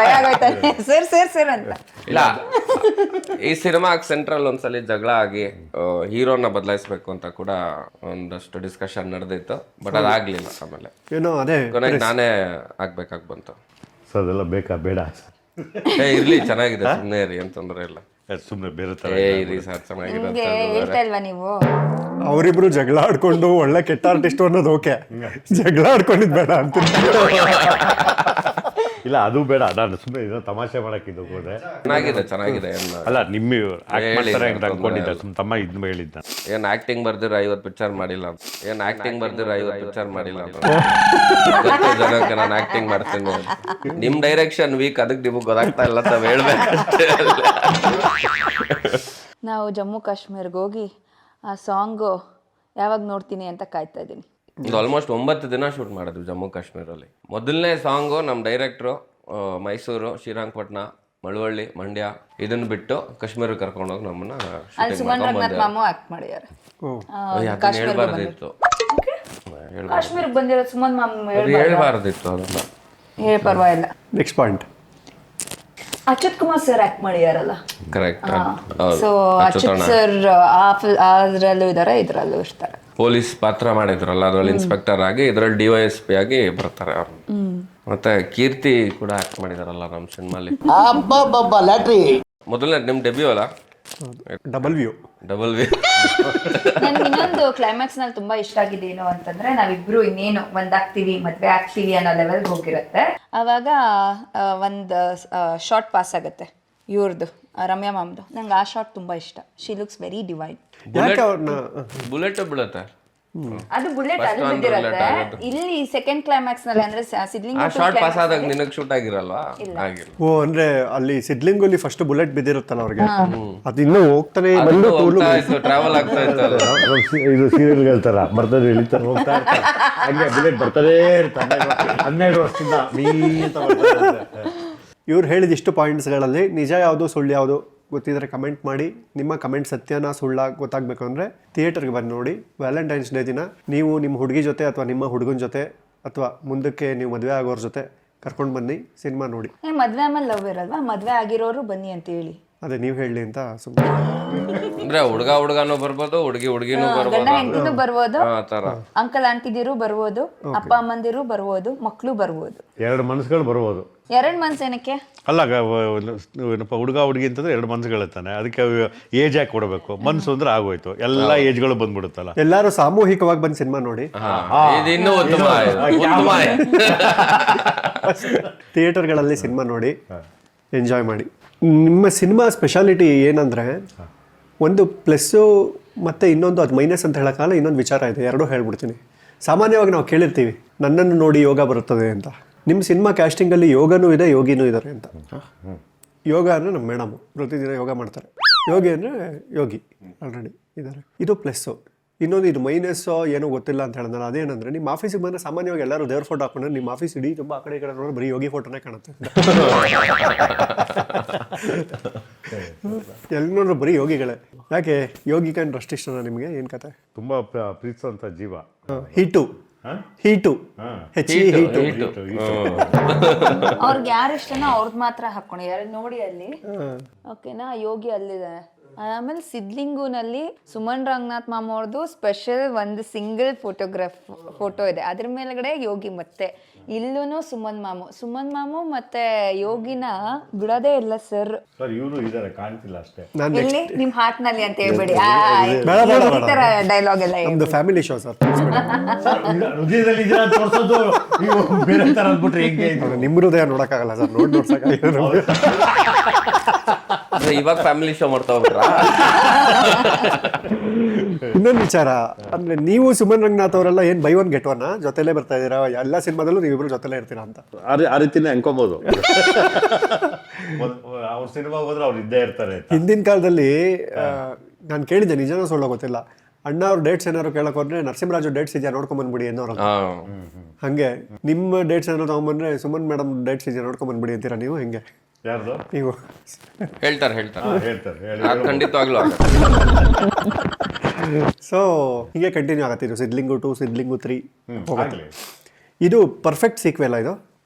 ಭಯ ಆಗೋಯ್ತಾನೆ ಸರ್ ಸರ್ ಸರ್ ಅಂತ. ಇಲ್ಲ, ಈ ಸಿನಿಮಾಗ್ ಸೆಂಟ್ರಲ್ ಒಂದ್ಸಲಿ ಜಗಳ ಆಗಿ ಹೀರೋನ ಬದಲಾಯಿಸ್ಬೇಕು ಅಂತ ಕೂಡ ಒಂದಷ್ಟು ಡಿಸ್ಕಷನ್ ನಡೆದಿತ್ತು. ಬಟ್ ಅದಾಗ್ಲಿಲ್ಲ. ಆಮೇಲೆ ಏನೋ ಅದೇ ಕೊನೆಗೆ ನಾನೇ ಆಗ್ಬೇಕಾಗಿ ಬಂತು. ಸೊ ಅದೆಲ್ಲ ಬೇಕಾ ಬೇಡ? ಇರ್ಲಿ, ಚೆನ್ನಾಗಿದೆ, ಸುಮ್ಮನೆ ಇರಿ, ಏನ್ ತೊಂದರೆ ಇಲ್ಲ. ಸುಮ್ಮನೆ ಬೇರೆ ತರ ಇರಿ ಸರ್, ಚೆನ್ನಾಗಿದೆ. ಹಿಂಗೆ ಹೇಳ್ತಾ ಇಲ್ವಾ ನೀವು? ಅವರಿಬ್ರು ಜಗಳ ಆಡ್ಕೊಂಡು ಒಳ್ಳೆ ಕೆಟ್ಟ ಆರ್ಟಿಸ್ಟ್ ಅನ್ನೋದು ಓಕೆ, ಜಗಳ ಆಡ್ಕೊಂಡಿದ್ ಬೇಡ ಅಂತ. ಇಲ್ಲ, ಅದು ಬೇಡ. ನಾನು ಸುಮ್ಮನೆ ಇದನ್ನ ತಮಾಷೆ ಮಾಡಕ್ಕಿದ್ದು ಹೋದೆ. ಚೆನ್ನಾಗಿದೆ ಅಲ್ಲ, ನಿಮ್ಮ ಅನ್ಕೊಂಡಿದ್ದ ತಮ್ಮ ಇದ್ನ ಹೇಳಿದ್ದ. ಏನ್ ಆಕ್ಟಿಂಗ್ ಬರ್ದಿರ 50 ಪಿಕ್ಚರ್ ಮಾಡಿಲ್ಲ ಅಂತ. ಏನ್ ಆಕ್ಟಿಂಗ್ ಬರ್ದಿರ 50 ಪಿಕ್ಚರ್ ಮಾಡಿಲ್ಲ ಅಂತ. ಜನಕ್ಕೆ ನಾನು ಆಕ್ಟಿಂಗ್ ಮಾಡ್ತೀನಿ. ನಿಮ್ ಡೈರೆಕ್ಷನ್ ವೀಕ್, ಅದಕ್ಕೆ ನಿಮಗೆ ಗೊತ್ತಾಗ್ತಾ ಇಲ್ಲ ಅಂತ ಹೇಳ್ಬೇಕಷ್ಟೇ. ನಾವು ಜಮ್ಮು ಕಾಶ್ಮೀರ್ಗೆ ಹೋಗಿ ಆ ಸಾಂಗು ಯಾವಾಗ ನೋಡ್ತೀನಿ ಅಂತ ಕಾಯ್ತಾ ಇದ್ದೀನಿ. ಇದು ಆಲ್ಮೋಸ್ಟ್ 9 ದಿನ ಶೂಟ್ ಮಾಡಿದ್ವಿ ಜಮ್ಮು ಕಾಶ್ಮೀರಲ್ಲಿ. ಮೊದಲನೇ ಸಾಂಗು ನಮ್ಮ ಡೈರೆಕ್ಟ್ರು ಮೈಸೂರು, ಶ್ರೀರಂಗಪಟ್ಟಣ, ಮಳವಳ್ಳಿ, ಮಂಡ್ಯ ಇದನ್ನ ಬಿಟ್ಟು ಕಾಶ್ಮೀರಕ್ಕೆ ಕರ್ಕೊಂಡೋಗಿ ನಮ್ಮನ್ನ ಅಲ್ಲಿ ಸುಮನ್ ರಂಗನಾಥ್ ಮಾಮು ಆಕ್ಟ್ ಮಾಡಿದ್ದಾರೆ. ಹೇಳ್ಬಾರ್ದಿತ್ತು, ಕಾಶ್ಮೀರಕ್ಕೆ ಬಂದಿರೋ ಸುಮನ್ ಮಾಮು ಹೇಳ್ಬಾರ್ದಿತ್ತು ಅದನ್ನ. ಪರವಾಗಿಲ್ಲ. Next point, Achyut Kumar sir act ಮಾಡಿದಾರಲ್ಲ. ಕರೆಕ್ಟ್. ಸೊ ಅಚ್ಯುತ್ ಸರ್ ಅದ್ರಲ್ಲೂ ಇದಾರೆ, ಇದ್ರಲ್ಲೂ ಇರ್ತಾರೆ. ಪೊಲೀಸ್ ಪಾತ್ರ ಮಾಡಿದ್ರಲ್ಲ, ಅದ್ರಲ್ಲಿ ಇನ್ಸ್ಪೆಕ್ಟರ್ ಆಗಿ, ಇದ್ರಲ್ಲಿ DYSP ಆಗಿ ಬರ್ತಾರೆ ಅವರು. ಮತ್ತೆ ಕೀರ್ತಿ ಕೂಡ ಆಕ್ಟ್ ಮಾಡಿದಾರಲ್ಲ ನಮ್ಮ ಸಿನಿಮಾಲಿ. ಮೊದಲನೇ ನಿಮ್ ಡೆಬ್ಯೂ ಅಲ್ಲ? Double view. ನನ್ಗೆ ಇನ್ನೊಂದು ಕ್ಲೈಮ್ಯಾಕ್ಸ್ ನಲ್ಲಿ ತುಂಬಾ ಇಷ್ಟ ಆಗಿದೆ ಏನು ಅಂತಂದ್ರೆ, ನಾವಿಬ್ರು ಇನ್ನೇನು ಒಂದಾಗ್ತೀವಿ, ಮದ್ವೆ ಆಗ್ತೀವಿ ಅನ್ನೋ ಲೆವೆಲ್ಗೆ ಹೋಗಿರುತ್ತೆ. ಅವಾಗ ಒಂದು ಶಾರ್ಟ್ ಪಾಸ್ ಆಗುತ್ತೆ ಇವ್ರದ್ದು, ರಮ್ಯಾ ಮ್ಯಾಮ್ದು. ನಂಗೆ ಆ ಶಾರ್ಟ್ ತುಂಬಾ ಇಷ್ಟ. She looks very divine. ಯಾಕೆ ಅವ್ರನ್ನ ಬುಲೆಟ್ ಬೀಳುತ್ತೆ ಅದು ಬುಲೆಟ್ First ಅಲ್ಲಿ one ಬಿದ್ದಿರತ್ತೆ. bullet ಆಗೋದು. ಇಲ್ಲಿ ಸೆಕೆಂಡ್ ಕ್ಲೈಮ್ಯಾಕ್ಸ್ ನಲ್ಲಿ ಅಂದ್ರೆ ಸಿದ್ಲಿಂಗ್ ಆ ಶಾರ್ಟ್ ಪಾಸ್ ಆದಾಗ ನಿನಗ್ ಶೂಟ್ ಆಗಿರಲ್ವಾ? ಆಗಿಲ್ಲ. ಓ ಅಂದ್ರೆ ಅಲ್ಲಿ ಸಿದ್ಲಿಂಗಲ್ಲಿ ಫಸ್ಟ್ ಬುಲೆಟ್ ಬಿದ್ದಿರುತ್ತಲ್ಲ ಅವ್ರಿಗೆ, ಅದು ಇನ್ನೂ ಹೋಗ್ತಾನೆ ಬಂದು ಟ್ರಾವೆಲ್ ಆಗ್ತಾ ಇತ್ತಲ್ಲ. ಇದು ಸೀರಿಯಲ್ಗಳ ಥರ ಬರ್ತದೆ ಇಳಿತಾರೆ ಹೋಗ್ತಾ ಇರ್ತಾರೆ, ಹಂಗೆ ಬುಲೆಟ್ ಬರ್ತದೇ ಇರ್ತಾರೆ 12 ವರ್ಷದಿಂದ ಮೀತ ಬರ್ತಾರೆ. ಇವ್ರು ಹೇಳಿದ ಇಷ್ಟು ಪಾಯಿಂಟ್ಸ್ಗಳಲ್ಲಿ ನಿಜ ಯಾವುದು ಸುಳ್ಳು ಯಾವುದು ಗೊತ್ತಿದ್ರೆ ಕಮೆಂಟ್ ಮಾಡಿ. ನಿಮ್ಮ ಕಮೆಂಟ್ ಸತ್ಯನ ಸುಳ್ಳ ಗೊತ್ತಾಗಬೇಕು ಅಂದರೆ ಥಿಯೇಟರ್ಗೆ ಬಂದು ನೋಡಿ. ವ್ಯಾಲೆಂಟೈನ್ಸ್ ಡೇ ದಿನ ನೀವು ನಿಮ್ಮ ಹುಡುಗಿ ಜೊತೆ ಅಥವಾ ನಿಮ್ಮ ಹುಡುಗನ ಜೊತೆ ಅಥವಾ ಮುಂದಕ್ಕೆ ನೀವು ಮದುವೆ ಆಗೋರ ಜೊತೆ ಕರ್ಕೊಂಡು ಬನ್ನಿ, ಸಿನಿಮಾ ನೋಡಿ. ಮದ್ವೆ ಆಮೇಲೆ ಲವ್ ಇರಲ್ವಾ? ಮದ್ವೆ ಆಗಿರೋರು ಬನ್ನಿ ಅಂತ ಹೇಳಿ. ಅದೇ ನೀವು ಹೇಳಿ ಅಂತ ಸುಮ್ಮನೆ. ಅಂದ್ರೆ ಹುಡುಗನೂ ಬರ್ಬೋದು, ಹುಡುಗಿನೂ ಗಂಡ ಬರ್ಬೋದು, ಹೆಂಡತಿನೂ ಬರ್ಬೋದು, ಆ ತರ. ಅಂಕಲ್ ಆಂಟಿದಿರು ಬರ್ಬೋದು, ಅಪ್ಪ ಅಮ್ಮಂದಿರು ಬರ್ಬೋದು, ಮಕ್ಕಳು ಬರ್ಬೋದು. 2 ಮನಸ್ಸುಗಳು ಬರ್ಬೋದು. 2 ಮನ್ಸು ಏನಕ್ಕೆ? ಅಲ್ಲ ಏನಪ್ಪ, ಹುಡುಗ ಹುಡುಗಿ ಅಂತಂದ್ರೆ 2 ಮನಸ್ಸುಗಳಿರ್ತಾನೆ, ಅದಕ್ಕೆ ಏಜ್ ಯಾಕೆ ಕೊಡಬೇಕು? ಮನ್ಸು ಅಂದ್ರೆ ಆಗೋಯ್ತು, ಎಲ್ಲ ಏಜ್ಗಳು ಬಂದ್ಬಿಡುತ್ತಲ್ಲ. ಎಲ್ಲರೂ ಸಾಮೂಹಿಕವಾಗಿ ಬಂದು ಸಿನಿಮಾ ನೋಡಿ. ಇದು ಇನ್ನೂ ಉತ್ತಮ. ಥಿಯೇಟರ್ಗಳಲ್ಲಿ ಸಿನಿಮಾ ನೋಡಿ, ಎಂಜಾಯ್ ಮಾಡಿ. ನಿಮ್ಮ ಸಿನಿಮಾ ಸ್ಪೆಷಾಲಿಟಿ ಏನಂದರೆ, ಒಂದು ಪ್ಲಸ್ಸು ಮತ್ತು ಇನ್ನೊಂದು ಅದು ಮೈನಸ್ ಅಂತ ಹೇಳೋಕ್ಕಾಗಲ್ಲ. ಇನ್ನೊಂದು ವಿಚಾರ ಇದೆ, ಎರಡೂ ಹೇಳ್ಬಿಡ್ತೀನಿ. ಸಾಮಾನ್ಯವಾಗಿ ನಾವು ಕೇಳಿರ್ತೀವಿ ನನ್ನನ್ನು ನೋಡಿ ಯೋಗ ಬರುತ್ತದೆ ಅಂತ. ನಿಮ್ಮ ಸಿನಿಮಾ ಕ್ಯಾಸ್ಟಿಂಗಲ್ಲಿ ಯೋಗನೂ ಇದೆ, ಯೋಗಿನೂ ಇದ್ದಾರೆ ಅಂತ. ಯೋಗ ಅಂದರೆ ನಮ್ಮ ಮೇಡಮು ಪ್ರತಿದಿನ ಯೋಗ ಮಾಡ್ತಾರೆ. ಯೋಗಿ ಅಂದರೆ ಯೋಗಿ ಆಲ್ರೆಡಿ ಇದ್ದಾರೆ. ಇದು ಪ್ಲಸ್ಸು. ಇನ್ನೊಂದು ಇದು ಮೈನಸ್ಸೋ ಏನೋ ಗೊತ್ತಿಲ್ಲ ಅಂತ ಹೇಳಿದ್ರೆ ಅದೇನಂದರೆ, ನಿಮ್ಮ ಆಫೀಸಿಗೆ ಬಂದರೆ ಸಾಮಾನ್ಯವಾಗಿ ಎಲ್ಲರೂ ದೇವ್ರ ಫೋಟೋ ಹಾಕೊಂಡ್ರೆ ನಿಮ್ಮ ಆಫೀಸ್ ಇಡೀ ತುಂಬ ಆ ಕಡೆ ಈ ಕಡೆ ನೋಡಿದ್ರೆ ಬರೀ ಯೋಗಿ ಫೋಟೋನೇ ಕಾಣುತ್ತೆ. ಎಲ್ಲಿ ನೋಡ್ರು ಬರೀ ಯೋಗಿಗಳೇ. ಯಾಕೆ ಯೋಗಿ ಕಂಡ್ರೆ ಅಷ್ಟು ಇಷ್ಟನಾ ನಿಮಗೆ? ಏನು ಕತೆ? ತುಂಬ ಪ್ರೀತಿಸುವಂಥ ಜೀವ. ಹೀಟು ಹೀಟು ಅವ್ರಿಗೆ ಯಾರು ಇಷ್ಟನೋ ಅವ್ರದ್ದು ಮಾತ್ರ ಹಾಕೊಂಡು ಯಾರು ನೋಡಿ ಅಲ್ಲಿ. ಓಕೆನಾ? ಯೋಗಿ ಅಲ್ಲಿದೆ. ಆಮೇಲೆ ಸಿದ್ಲಿಂಗುನಲ್ಲಿ ಸುಮನ್ ರಂಗನಾಥ್ ಮಾಮ ಅವ್ರದ್ದು ಸ್ಪೆಷಲ್ ಒಂದು ಸಿಂಗಲ್ ಫೋಟೋ ಇದೆ, ಅದ್ರ ಮೇಲ್ಗಡೆ ಯೋಗಿ. ಮತ್ತೆ ಇಲ್ಲೂ ಸುಮನ್ ಮಾಮು ಮತ್ತೆ ಯೋಗಿನ ಬಿಡೋದೇ ಇಲ್ಲ ಸರ್. ಇವರು ಇದಾರೆ, ಕಾಣ್ತಿಲ್ಲ ಅಷ್ಟೇ. ಇಲ್ಲಿ ನಿಮ್ ಹಾರ್ಟ್ ನಲ್ಲಿ ಅಂತ ಹೇಳ್ಬೇಡಿ, ಈ ತರ ಡೈಲಾಗ್ ಎಲ್ಲ ನಮ್ದು ಫ್ಯಾಮಿಲಿ ಶೋ ಸರ್. ಹೃದಯದಲ್ಲಿ ಇದರ ತೋರಿಸೋದು ನೀವು ಬೇರೆ ತರ ಅಂದ್ಬಿಟ್ರೆ ಹೆಂಗೆ? ನಿಮ್ಮ ಹೃದಯ ನೋಡಕ್ಕಾಗಲ್ಲ ಸರ್, ನೋಡ್ಸಕ್ಕಾಗಲ್ಲ. ಇವಾಗ ಫ್ಯಾಮಿಲಿ ಶೋ ಮಾಡ್ತಾ ಹೋಗ್ಬಿಟ್ರಾ? ಇನ್ನೊಂದು ವಿಚಾರ ಅಂದ್ರೆ, ನೀವು ಸುಮನ್ ರಂಗನಾಥ್ ಅವರೆಲ್ಲ ಏನ್ ಬೈ ಒನ್ ಗೆಟ್ ಒನ್ ಜೊತೆಲೇ ಬರ್ತಾ ಇದೀರಾ? ಎಲ್ಲ ಸಿನಿಮಾದಲ್ಲೂ ನೀವಿಬ್ರು ಜೊತೆಲೇ ಇರ್ತೀರಾ ಅಂತ ಆ ರೀತಿನೇ ಅನ್ಕೋಬಹುದು. ಅವ್ರ ಸಿನಿಮಾ ಹೋದ್ರೆ ಅವ್ರು ಇದ್ದೇ ಇರ್ತಾರೆ. ಹಿಂದಿನ ಕಾಲದಲ್ಲಿ ನಾನು ಕೇಳಿದ್ದೆ, ನಿಜನೋ ಸುಳ್ಳು ಗೊತ್ತಿಲ್ಲ, ಅಣ್ಣ ಅವ್ರ ಡೇಟ್ಸ್ ಏನಾದ್ರು ಕೇಳಕ್ ಹೋದ್ರೆ ನರಸಿಂಹರಾಜು ಡೇಟ್ಸ್ ಇದೆಯಾ ನೋಡ್ಕೊಂಡ್ ಬಂದ್ಬಿಡಿ ಅನ್ನೋರು. ಹಂಗೆ ನಿಮ್ಮ ಡೇಟ್ಸ್ ಏನಾದ್ರು ತಗೊಂಡ್ಬಂದ್ರೆ ಸುಮನ್ ಮೇಡಮ್ ಡೇಟ್ಸ್ ಇದೆಯಾ ನೋಡ್ಕೊಂಡ್ ಬಂದ್ಬಿಡಿ ಅಂತೀರಾ ನೀವು? ಹೆಂಗೆ ಯಾರ್ದು ನೀವು ಹೇಳ್ತಾರೆ ಖಂಡಿತವಾಗ್ಲೂ. ಸೊ ಹೀಗೆ ಕಂಟಿನ್ಯೂ ಆಗತ್ತೆ ಇದು. ಸಿದ್ಲಿಂಗು 2, ಸಿದ್ಲಿಂಗು 3 ಇದು ಪರ್ಫೆಕ್ಟ್ ಸೀಕ್ವೆಲ್ ಇದು.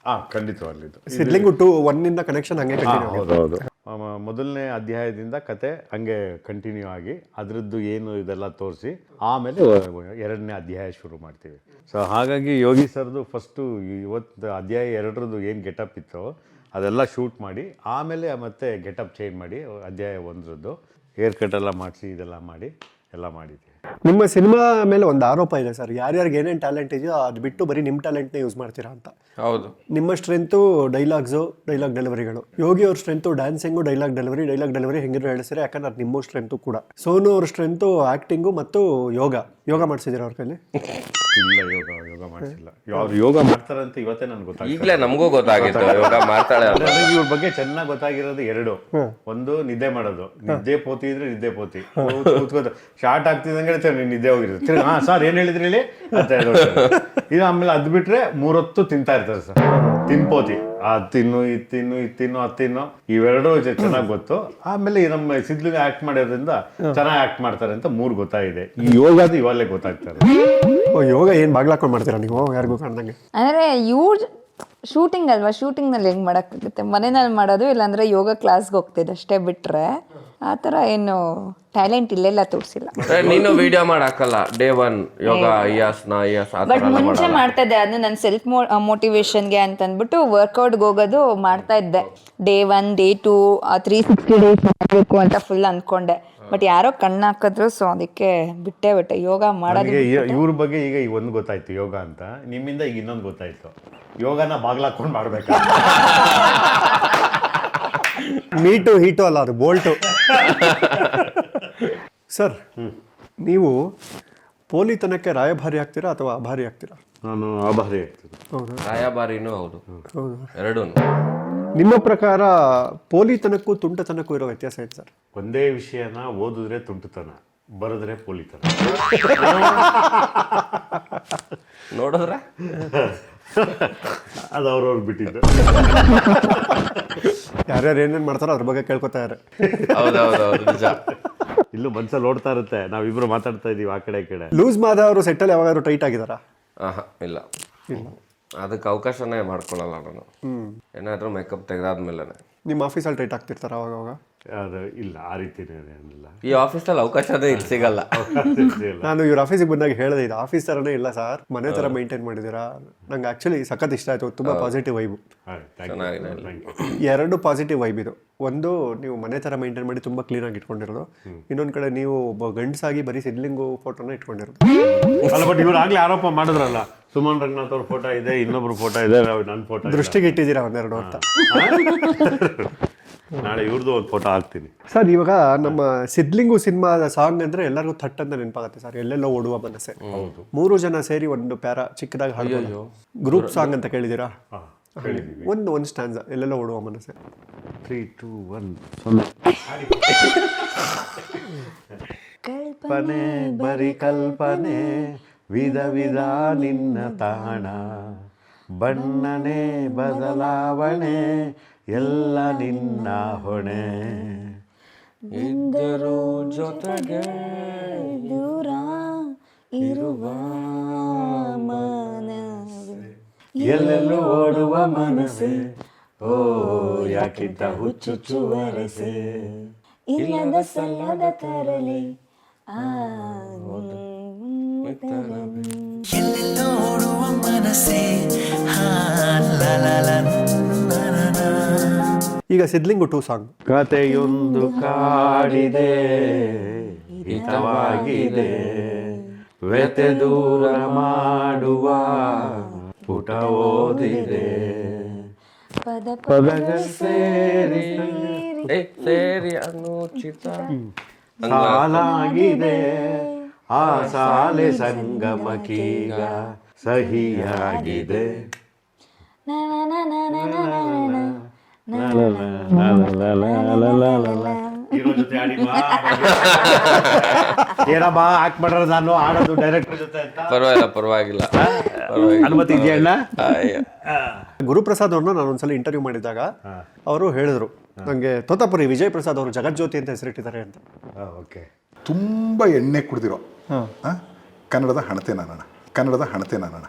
ಖಂಡಿತವಾಗ್ಲಿ ಸಿದ್ಲಿಂಗು 2 1 ಕನೆಕ್ಷನ್ ಹಂಗೆ ಕಂಟಿನ್ಯೂ. ಹೌದು. ಮೊದಲನೇ ಅಧ್ಯಾಯದಿಂದ ಕತೆ ಹಂಗೆ ಕಂಟಿನ್ಯೂ ಆಗಿ ಅದರದ್ದು ಏನು ಇದೆಲ್ಲ ತೋರಿಸಿ ಆಮೇಲೆ 2ನೇ ಅಧ್ಯಾಯ ಶುರು ಮಾಡ್ತೀವಿ. ಸೊ ಹಾಗಾಗಿ ಯೋಗಿ ಸರ್ದು ಫಸ್ಟು ಇವತ್ತು ಅಧ್ಯಾಯ 2ರದ್ದು ಏನು ಗೆಟಪ್ ಇತ್ತು ಅದೆಲ್ಲ ಶೂಟ್ ಮಾಡಿ ಆಮೇಲೆ ಮತ್ತೆ ಗೆಟಪ್ ಚೇಂಜ್ ಮಾಡಿ ಅಧ್ಯಾಯ 1ರದ್ದು ಹೇರ್ ಕಟ್ ಎಲ್ಲ ಮಾಡಿಸಿ ಇದೆಲ್ಲ ಮಾಡಿ ಎಲ್ಲ ಮಾಡಿದ್ದೀವಿ. ನಿಮ್ಮ ಸಿನಿಮಾ ಮೇಲೆ ಒಂದು ಆರೋಪ ಇದೆ ಸರ್, ಯಾರ್ಯಾರಿಗೆ ಏನೇನು ಟ್ಯಾಲೆಂಟ್ ಇದೆಯೋ ಅದು ಬಿಟ್ಟು ಬರೀ ನಿಮ್ಮ ಟ್ಯಾಲೆಂಟ್ನೇ ಯೂಸ್ ಮಾಡ್ತೀರಾ ಅಂತ. ಹೌದು. ನಿಮ್ಮ ಸ್ಟ್ರೆಂತು ಡೈಲಾಗ್ಸು, ಡೈಲಾಗ್ ಡೆಲಿವರಿಗಳು. ಯೋಗಿ ಅವ್ರ ಸ್ಟ್ರೆಂತು ಡ್ಯಾನ್ಸಿಂಗು, ಡೈಲಾಗ್ ಡೆಲಿವರಿ ಹೆಂಗಿದ್ರು ಹೇಳಿಸಿರಿ, ಯಾಕಂದ್ರೆ ಅದು ನಿಮ್ಮ ಸ್ಟ್ರೆಂತು ಕೂಡ. ಸೋನು ಅವ್ರ ಸ್ಟ್ರೆಂತು ಆ್ಯಕ್ಟಿಂಗು ಮತ್ತು ಯೋಗ ಮಾಡಿಸಿದ್ದೀರಾ ಅವ್ರ ಕೈಲಿ? ಇಲ್ಲ, ಯೋಗ ಮಾಡಿಸಿಲ್ಲ. ಯೋಗ ಮಾಡ್ತಾರೆ ಅಂತ ಇವತ್ತೇ ನನ್ಗೆ ಗೊತ್ತಾಗ. ಈಗಲೇ ನಮಗೂ ಗೊತ್ತಾಗಿತ್ತು ಯೋಗ ಮಾಡ್ತಾಳೆ. ನನಗೆ ಇವ್ರ ಬಗ್ಗೆ ಚೆನ್ನಾಗಿ ಗೊತ್ತಾಗಿರೋದು 2. ಒಂದು ನಿದ್ದೆ ಮಾಡೋದು, ನಿದ್ದೆ ಪೋತಿ ಇದ್ರೆ ನಿದ್ದೆ ಪೋತಿ ಕೂತ್ಕೋತ ಶಾರ್ಟ್ ಆಗ್ತಿದ್ದಂಗೆ ನಿದ್ದೆ ಹೋಗಿರುತ್ತೆ. ಸರ್ ಏನ್ ಹೇಳಿದ್ರಿ ಹೇಳಿ ಅಂತ ಹೇಳ್ತಾರೆ. ಇದು ಆಮೇಲೆ ಅದ್ ಬಿಟ್ರೆ 3 ಹೊತ್ತು ತಿಂತಾ ಇರ್ತಾರೆ ಸರ್, ತಿನ್ಪೋತಿ. ಅದ್ ತಿನ್ನು ಅದ್ ತಿನ್ನು ಇವೆರಡು ಚೆನ್ನಾಗಿ ಗೊತ್ತು. ಆಮೇಲೆ ನಮ್ಮ ಸಿದ್ಲಿಂಗ್ ಆಕ್ಟ್ ಮಾಡೋದ್ರಿಂದ ಚೆನ್ನಾಗಿ ಆಕ್ಟ್ ಮಾಡ್ತಾರೆ ಅಂತ 3 ಗೊತ್ತಾಗಿದೆ. ಈ ಯೋಗದ ಇವಾಗಲೇ ಗೊತ್ತಾಗ್ತಾರೆ. ಯೋಗ ಏನ್ ಬಾಗ್ಲಾಕೊಂಡು ಮಾಡ್ತೀರಾ ನೀವು ಯಾರಿಗೂ ಕಾಣ್ದಂಗೆ? ಅಂದ್ರೆ ಶೂಟಿಂಗ್ ಅಲ್ವಾ, ಶೂಟಿಂಗ್ ನಲ್ಲಿ ಹೆಂಗ್ ಮಾಡಕ್ಕಾಗುತ್ತೆ? ಮನೆಯಲ್ಲಿ ಮಾಡೋದು, ಇಲ್ಲಾಂದ್ರೆ ಯೋಗ ಕ್ಲಾಸ್ಗೆ ಹೋಗ್ತಿದ್ದೆ ಅಷ್ಟೇ, ಬಿಟ್ರೆ ಆ ಥರ ಏನು ಟ್ಯಾಲೆಂಟ್ ಇಲ್ಲೆಲ್ಲ ತೋರಿಸಿಲ್ಲ. ನೀನು ವಿಡಿಯೋ ಮಾಡಾಕಲ್ಲ ಡೇ 1 ಯೋಗ ಬಟ್ ಮುಂಚೆ ಮಾಡ್ತಾ ಇದ್ದೆ, ಅದನ್ನ ನನ್ನ ಸೆಲ್ಫ್ ಮೋಟಿವೇಶನ್ಗೆ ಅಂತ ಅಂದ್ಬಿಟ್ಟು ವರ್ಕೌಟ್ಗೆ ಹೋಗೋದು ಮಾಡ್ತಾ ಇದ್ದೆ. ಡೇ 1, ಡೇ 2, 360 ಡೇಸ್ ಮಾಡಬೇಕು ಅಂತ ಫುಲ್ ಅನ್ಕೊಂಡೆ. ಬಟ್ ಯಾರೋ ಕಣ್ಣು ಹಾಕಿದ್ರು, ಸೊ ಅದಕ್ಕೆ ಬಿಟ್ಟೆ. ಯೋಗ ಮಾಡೋದು ಇವ್ರ ಬಗ್ಗೆ ಈಗ ಒಂದು ಗೊತ್ತಾಯ್ತು ಯೋಗ ಅಂತ, ನಿಮ್ಮಿಂದ ಈಗ ಇನ್ನೊಂದು ಗೊತ್ತಾಯ್ತು, ಯೋಗನ ಬಾಗ್ಲಾಕೊಂಡು ಮಾಡ್ಬೇಕು. ಮೀಟು ಹೀಟು ಅಲ್ಲ, ಅದು ಬೋಲ್ಟು. ಸರ್ ನೀವು ಪೋಲಿತನಕ್ಕೆ ರಾಯಭಾರಿ ಆಗ್ತೀರಾ ಅಥವಾ ಅಭಾರಿ ಆಗ್ತೀರಾ? ನಾನು ಆಭಾರಿ ಆಗ್ತೀನಿ. ಹೌದಾ? ರಾಯಭಾರಿನೂ ಹೌದು, ಹೌದು. ಎರಡೂ. ನಿಮ್ಮ ಪ್ರಕಾರ ಪೋಲಿತನಕ್ಕೂ ತುಂಟತನಕ್ಕೂ ಇರೋ ವ್ಯತ್ಯಾಸ ಏನು ಸರ್? ಒಂದೇ ವಿಷಯನ ಓದಿದ್ರೆ ತುಂಟುತನ, ಬರೆದ್ರೆ ಪೋಲಿತನ. ನೋಡಿದ್ರೆ ಅದು ಅವ್ರವ್ರು ಬಿಟ್ಟಿದ್ದು. ಯಾರ್ಯಾರು ಏನೇನು ಮಾಡ್ತಾರೋ ಅದ್ರ ಬಗ್ಗೆ ಕೇಳ್ಕೊತಾ ಇದ್ದಾರೆ. ಹೌದೌದೌದು, ನಿಜ. ಇಲ್ಲೂ ಮನ್ಸಲ್ಲಿ ಓಡ್ತಾ ಇರುತ್ತೆ, ನಾವಿಬ್ರು ಮಾತಾಡ್ತಾ ಇದೀವಿ ಆ ಕಡೆ ಈ ಕಡೆ. ಲೂಸ್ ಮಾದ ಅವರು ಸೆಟ್ಟಲ್ಲಿ ಯಾವಾಗಾದ್ರು ಟೈಟ್ ಆಗಿದಾರಾ? ಇಲ್ಲ, ಅದಕ್ಕೆ ಅವಕಾಶನೇ ಮಾಡ್ಕೊಳ್ಳಲ್ಲ ನಾನು. ಏನಾದರೂ ಮೇಕಪ್ ತೆಗೆದಾದ್ಮೇಲೆ. ನಿಮ್ಮ ಆಫೀಸಲ್ಲಿ ಟೈಟ್ ಆಗ್ತಿರ್ತಾರ ಅವಾಗ? ಅದು ಇಲ್ಲ, ಆ ರೀತಿನೇ ಏನಿಲ್ಲ. ಈ ಆಫೀಸಲ್ಲಿ ಅವಕಾಶನೇ ಇಲ್ಲಿ ಸಿಗಲ್ಲ. ನಾನು ಇವ್ರ ಆಫೀಸಿಗೆ ಬಂದಾಗ ಹೇಳಿದೆ, ಇದು ಆಫೀಸ್ ಥರನೇ ಇಲ್ಲ ಸರ್, ಮನೆ ಥರ ಮೇಂಟೈನ್ ಮಾಡಿದ್ದೀರಾ. ನಂಗೆ ಆ್ಯಕ್ಚುಲಿ ಸಖತ್ ಇಷ್ಟ ಆಯಿತು, ತುಂಬ ಪಾಸಿಟಿವ್ ವೈಬು. ಎರಡು ಪಾಸಿಟಿವ್ ವೈಬ್ ಇದು. ಒಂದು, ನೀವು ಮನೆ ಥರ ಮೇಂಟೈನ್ ಮಾಡಿ ತುಂಬ ಕ್ಲೀನಾಗಿ ಇಟ್ಕೊಂಡಿರೋದು. ಇನ್ನೊಂದು ಕಡೆ ನೀವು ಒಬ್ಬ ಗಂಡಸಾಗಿ ಬರೀ ಸಿದ್ಲಿಂಗು ಫೋಟೋನ ಇಟ್ಕೊಂಡಿರೋದು. ಅಲ್ಲ, ಬಟ್ ಇವ್ರು ಆಗ್ಲೇ ಆರೋಪ ಮಾಡಿದ್ರಲ್ಲ, ಸುಮನ್ ರಂಗನಾಥ್ ಅವ್ರ ಫೋಟೋ ಇದೆ, ಇನ್ನೊಬ್ರು ಫೋಟೋ ಇದೆ, ನನ್ನ ಫೋಟೋ ದೃಷ್ಟಿಗೆ ಇಟ್ಟಿದ್ದೀರಾ ಒಂದೆರಡು ಅಂತ. ನಾಳೆ ಇವ್ರದ್ದು ಒಂದು ಫೋಟೋ ಹಾಕ್ತೀನಿ ಸರ್. ಇವಾಗ ನಮ್ಮ ಸಿದ್ಲಿಂಗು ಸಿನಿಮಾದ ಸಾಂಗ್ ಅಂದ್ರೆ ಎಲ್ಲರಿಗೂ ಥಟ್ ಅಂತ ನೆನಪಾಗುತ್ತೆ ಸರ್, ಎಲ್ಲೆಲ್ಲೋ ಓಡುವ ಮನಸ್ಸೆ. 3 ಜನ ಸೇರಿ ಒಂದು ಪ್ಯಾರ ಚಿಕ್ಕದಾಗಿ ಹಾಡೋದು, ಗ್ರೂಪ್ ಸಾಂಗ್ ಅಂತ ಕೇಳಿದ್ದೀರಾ? ಒಂದು ಸ್ಟ್ಯಾನ್ಸ, ಎಲ್ಲೆಲ್ಲೋ ಓಡುವ ಮನಸ್ಸೆ. 3, 2, 1 ಕಲ್ಪನೆ ಬರಿ ಕಲ್ಪನೆ, ವಿಧ ವಿಧ ನಿನ್ನ ತಾಣ, ಬಣ್ಣನೆ ಬದಲಾವಣೆ, ಎಲ್ಲ ನಿನ್ನ ಹೊಣೆ. ಇದ್ದರೂ ಜೊತೆಗೆ ದೂರ ಇರುವ ಎಲ್ಲೆಲ್ಲೂ ಓಡುವ ಮನಸ್ಸೆ, ಓ ಯಾಕಿಂತ ಹುಚ್ಚುಚ್ಚುವರಸೆ, ಇಲ್ಲದ ಸಲ್ಲದ ತರಲಿ ಎಲ್ಲೆಲ್ಲೋ ಓಡುವ ಮನಸ್ಸೆ, ಲಾ ಲಾ ಲಾ. ಈಗ ಸಿದ್ಲಿಂಗು 2 ಸಾಂಗ್. ಕತೆಯೊಂದು ಕಾಡಿದೆ, ಹಿತವಾಗಿದೆ, ವ್ಯತೆ ದೂರ ಮಾಡುವ ಪುಟ ಓದಿದೆ, ಪದಗಳ ಸೇರಿ ಸೇರಿ ಅನುಚಿತ ಸಾಲಾಗಿದೆ, ಆ ಸಾಲೆ ಸಂಗಮಕ್ಕೀಗ ಸಹಿಯಾಗಿದೆ. ಏನಮ್ಮ ಹಾಕ್ಬಿಡ್ರ, ನಾನು ಆಡೋದು ಡೈರೆಕ್ಟರ್ ಜೊತೆ ಅಂತ. ಪರವಾಗಿಲ್ಲ. ಅನುಮತಿ ಇದೆಯಣ್ಣ? ಗುರುಪ್ರಸಾದ್ ಅವ್ರನ್ನ ನಾನು ಒಂದ್ಸಲ ಇಂಟರ್ವ್ಯೂ ಮಾಡಿದಾಗ ಅವರು ಹೇಳಿದ್ರು ನನಗೆ, ತೋತಾಪುರಿ ವಿಜಯ್ ಪ್ರಸಾದ್ ಅವರು ಜಗಜ್ಯೋತಿ ಅಂತ ಹೆಸರಿಟ್ಟಿದ್ದಾರೆ ಅಂತ. ಓಕೆ. ತುಂಬ ಎಣ್ಣೆ ಕುಡಿದಿರೋ ಕನ್ನಡದ ಹಣತೆ ನಾನಣ್ಣ, ಕನ್ನಡದ ಹಣತೆ ನಾನಣ್ಣ.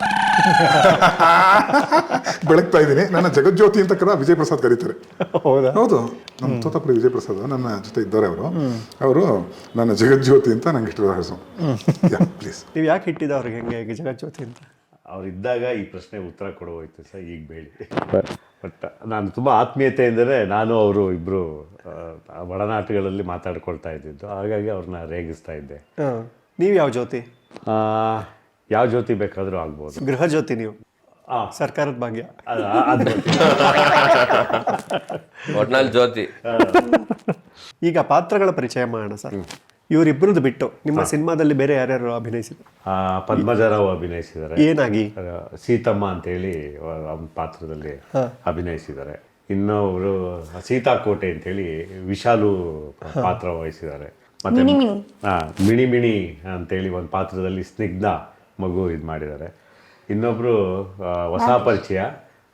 ಬೆಳಗ್ತಾ ಇದ್ದೀನಿ, ನನ್ನ ಜಗಜ್ಯೋತಿ ಅಂತ ವಿಜಯ್ ಪ್ರಸಾದ್ ಕರೀತಾರೆ. ಹೌದು, ನಮ್ಮ ತೋತಾಪುರಿ ವಿಜಯ್ ಪ್ರಸಾದ್ ನನ್ನ ಜೊತೆ ಇದ್ದಾರೆ. ಅವರು ನನ್ನ ಜಗಜ್ಯೋತಿ ಅಂತ ನಂಗೆ ಇಟ್ಟಿರೋ ಹೆಸರು. ಪ್ಲೀಸ್. ನೀವು ಯಾಕೆ ಇಟ್ಟಿದ್ದ ಅವ್ರಿಗೆ ಹೆಂಗೆ ಜಗಜ್ಯೋತಿ ಅಂತ? ಅವ್ರಿದ್ದಾಗ ಈ ಪ್ರಶ್ನೆ ಉತ್ತರ ಕೊಡೋಯ್ತು ಸರ್, ಈಗ ಬೇಡಿ. ಬಟ್ ನಾನು ತುಂಬ ಆತ್ಮೀಯತೆ ಎಂದರೆ ನಾನು ಅವರು ಇಬ್ಬರು ಒಡನಾಟಗಳಲ್ಲಿ ಮಾತಾಡ್ಕೊಳ್ತಾ ಇದ್ದಿದ್ದು, ಹಾಗಾಗಿ ಅವ್ರನ್ನ ರೇಗಿಸ್ತಾ ಇದ್ದೆ. ನೀವು ಯಾವ ಜ್ಯೋತಿ? ಯಾವ ಜ್ಯೋತಿ ಬೇಕಾದರೂ ಆಗ್ಬೋದು. ಗೃಹ ಜ್ಯೋತಿ ನೀವು, ಸರ್ಕಾರದ ಭಾಗ್ಯ. ಒಟ್ನಲ್ಲಿ ಜ್ಯೋತಿ. ಈಗ ಪಾತ್ರಗಳ ಪರಿಚಯ ಮಾಡೋಣ ಸರ್. ಇವರಿಬ್ಬರದ್ದು ಬಿಟ್ಟು ನಿಮ್ಮ ಸಿನಿಮಾದಲ್ಲಿ ಬೇರೆ ಯಾರ್ಯಾರು ಅಭಿನಯಿಸಿದ್ರು? ಪದ್ಮಜರಾವ್ ಅಭಿನಯಿಸಿದ್ದಾರೆ. ಏನಾಗಿ? ಸೀತಮ್ಮ ಅಂತೇಳಿ ಒಂದು ಪಾತ್ರದಲ್ಲಿ ಅಭಿನಯಿಸಿದ್ದಾರೆ. ಇನ್ನೊಬ್ರು ಸೀತಾಕೋಟೆ ಅಂತೇಳಿ ವಿಶಾಲು ಪಾತ್ರ ವಹಿಸಿದ್ದಾರೆ. ಮತ್ತೆ ಮಿಣಿ ಮಿಣಿ ಅಂತೇಳಿ ಒಂದು ಪಾತ್ರದಲ್ಲಿ ಸ್ನಿಗ್ಧ ಮಗು ಇದು ಮಾಡಿದ್ದಾರೆ. ಇನ್ನೊಬ್ರು ಹೊಸ ಪರಿಚಯ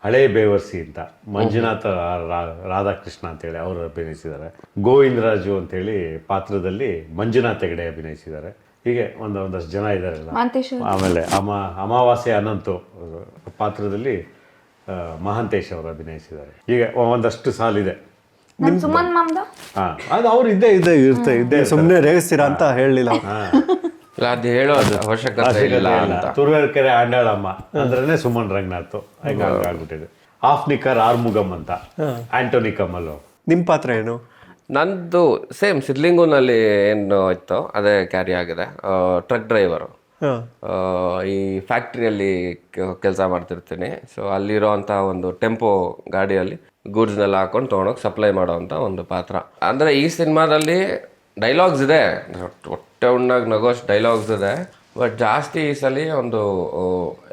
ಹಳೇ ಬೇವರ್ಸಿ ಅಂತ ಮಂಜುನಾಥ ರಾಧಾಕೃಷ್ಣ ಅಂತೇಳಿ ಅವರು ಅಭಿನಯಿಸಿದ್ದಾರೆ. ಗೋವಿಂದರಾಜು ಅಂತೇಳಿ ಪಾತ್ರದಲ್ಲಿ ಮಂಜುನಾಥ್ ಹೆಗಡೆ ಅಭಿನಯಿಸಿದ್ದಾರೆ. ಹೀಗೆ ಒಂದಷ್ಟು ಜನ ಇದ್ದಾರಲ್ಲ. ಆಮೇಲೆ ಅಮಾವಾಸ್ಯೆ ಅನಂತು ಪಾತ್ರದಲ್ಲಿ ಮಹಾಂತೇಶ್ ಅವರು ಅಭಿನಯಿಸಿದ್ದಾರೆ. ಹೀಗೆ ಒಂದಷ್ಟು ಸಾಲಿದೆ. ಸುಮನ್ ಮಾಮ್ದ ಅದು ಅವ್ರು ಇದ್ದೇ ಸುಮ್ಮನೆ ರೇಗಿಸ್ತೀರಾ ಅಂತ ಹೇಳಲಿಲ್ಲ. ಅದು ಹೇಳೋದು ಅವಶ್ಯಕತೆ ಇಲ್ಲ ಅಂತ. ತುರುವೇಕೆರೆ ಆಂಡಾಳಮ್ಮ ಅಂದ್ರೇನೆ ಸುಮನ್ ರಂಗನಾಥ್ ಆಗ್ಬಿಟ್ಟಿದೆ. ಆಫ್ನಿಕರ್ ಆರ್ಮುಗಮ್ ಅಂತ ಆಂಟೋನಿ ಕಮಲ್. ನಿಮ್ಮ ಪಾತ್ರ ಏನು? ನಂದು ಸೇಮ್ ಸಿದ್ಲಿಂಗುನಲ್ಲಿ ಏನು ಇತ್ತು ಅದೇ ಕ್ಯಾರಿ ಆಗಿದೆ. Truck driver. ಈ ಫ್ಯಾಕ್ಟ್ರಿಯಲ್ಲಿ ಕೆಲಸ ಮಾಡ್ತಿರ್ತೀನಿ. ಸೊ ಅಲ್ಲಿರೋ ಅಂಥ ಒಂದು ಟೆಂಪೋ ಗಾಡಿಯಲ್ಲಿ ಗೂಡ್ಸ್ನೆಲ್ಲ ಹಾಕೊಂಡು ತೊಗೊಂಡೋಗಿ ಸಪ್ಲೈ ಮಾಡೋವಂಥ ಒಂದು ಪಾತ್ರ. ಅಂದರೆ ಈ ಸಿನಿಮಾದಲ್ಲಿ ಡೈಲಾಗ್ಸ್ ಇದೆ, ಹೊಟ್ಟೆ ಉಣ್ಣಾಗ ನಗೋಷ್ಟು ಡೈಲಾಗ್ಸ್ ಇದೆ. ಬಟ್ ಜಾಸ್ತಿ ಈ ಸಲ ಒಂದು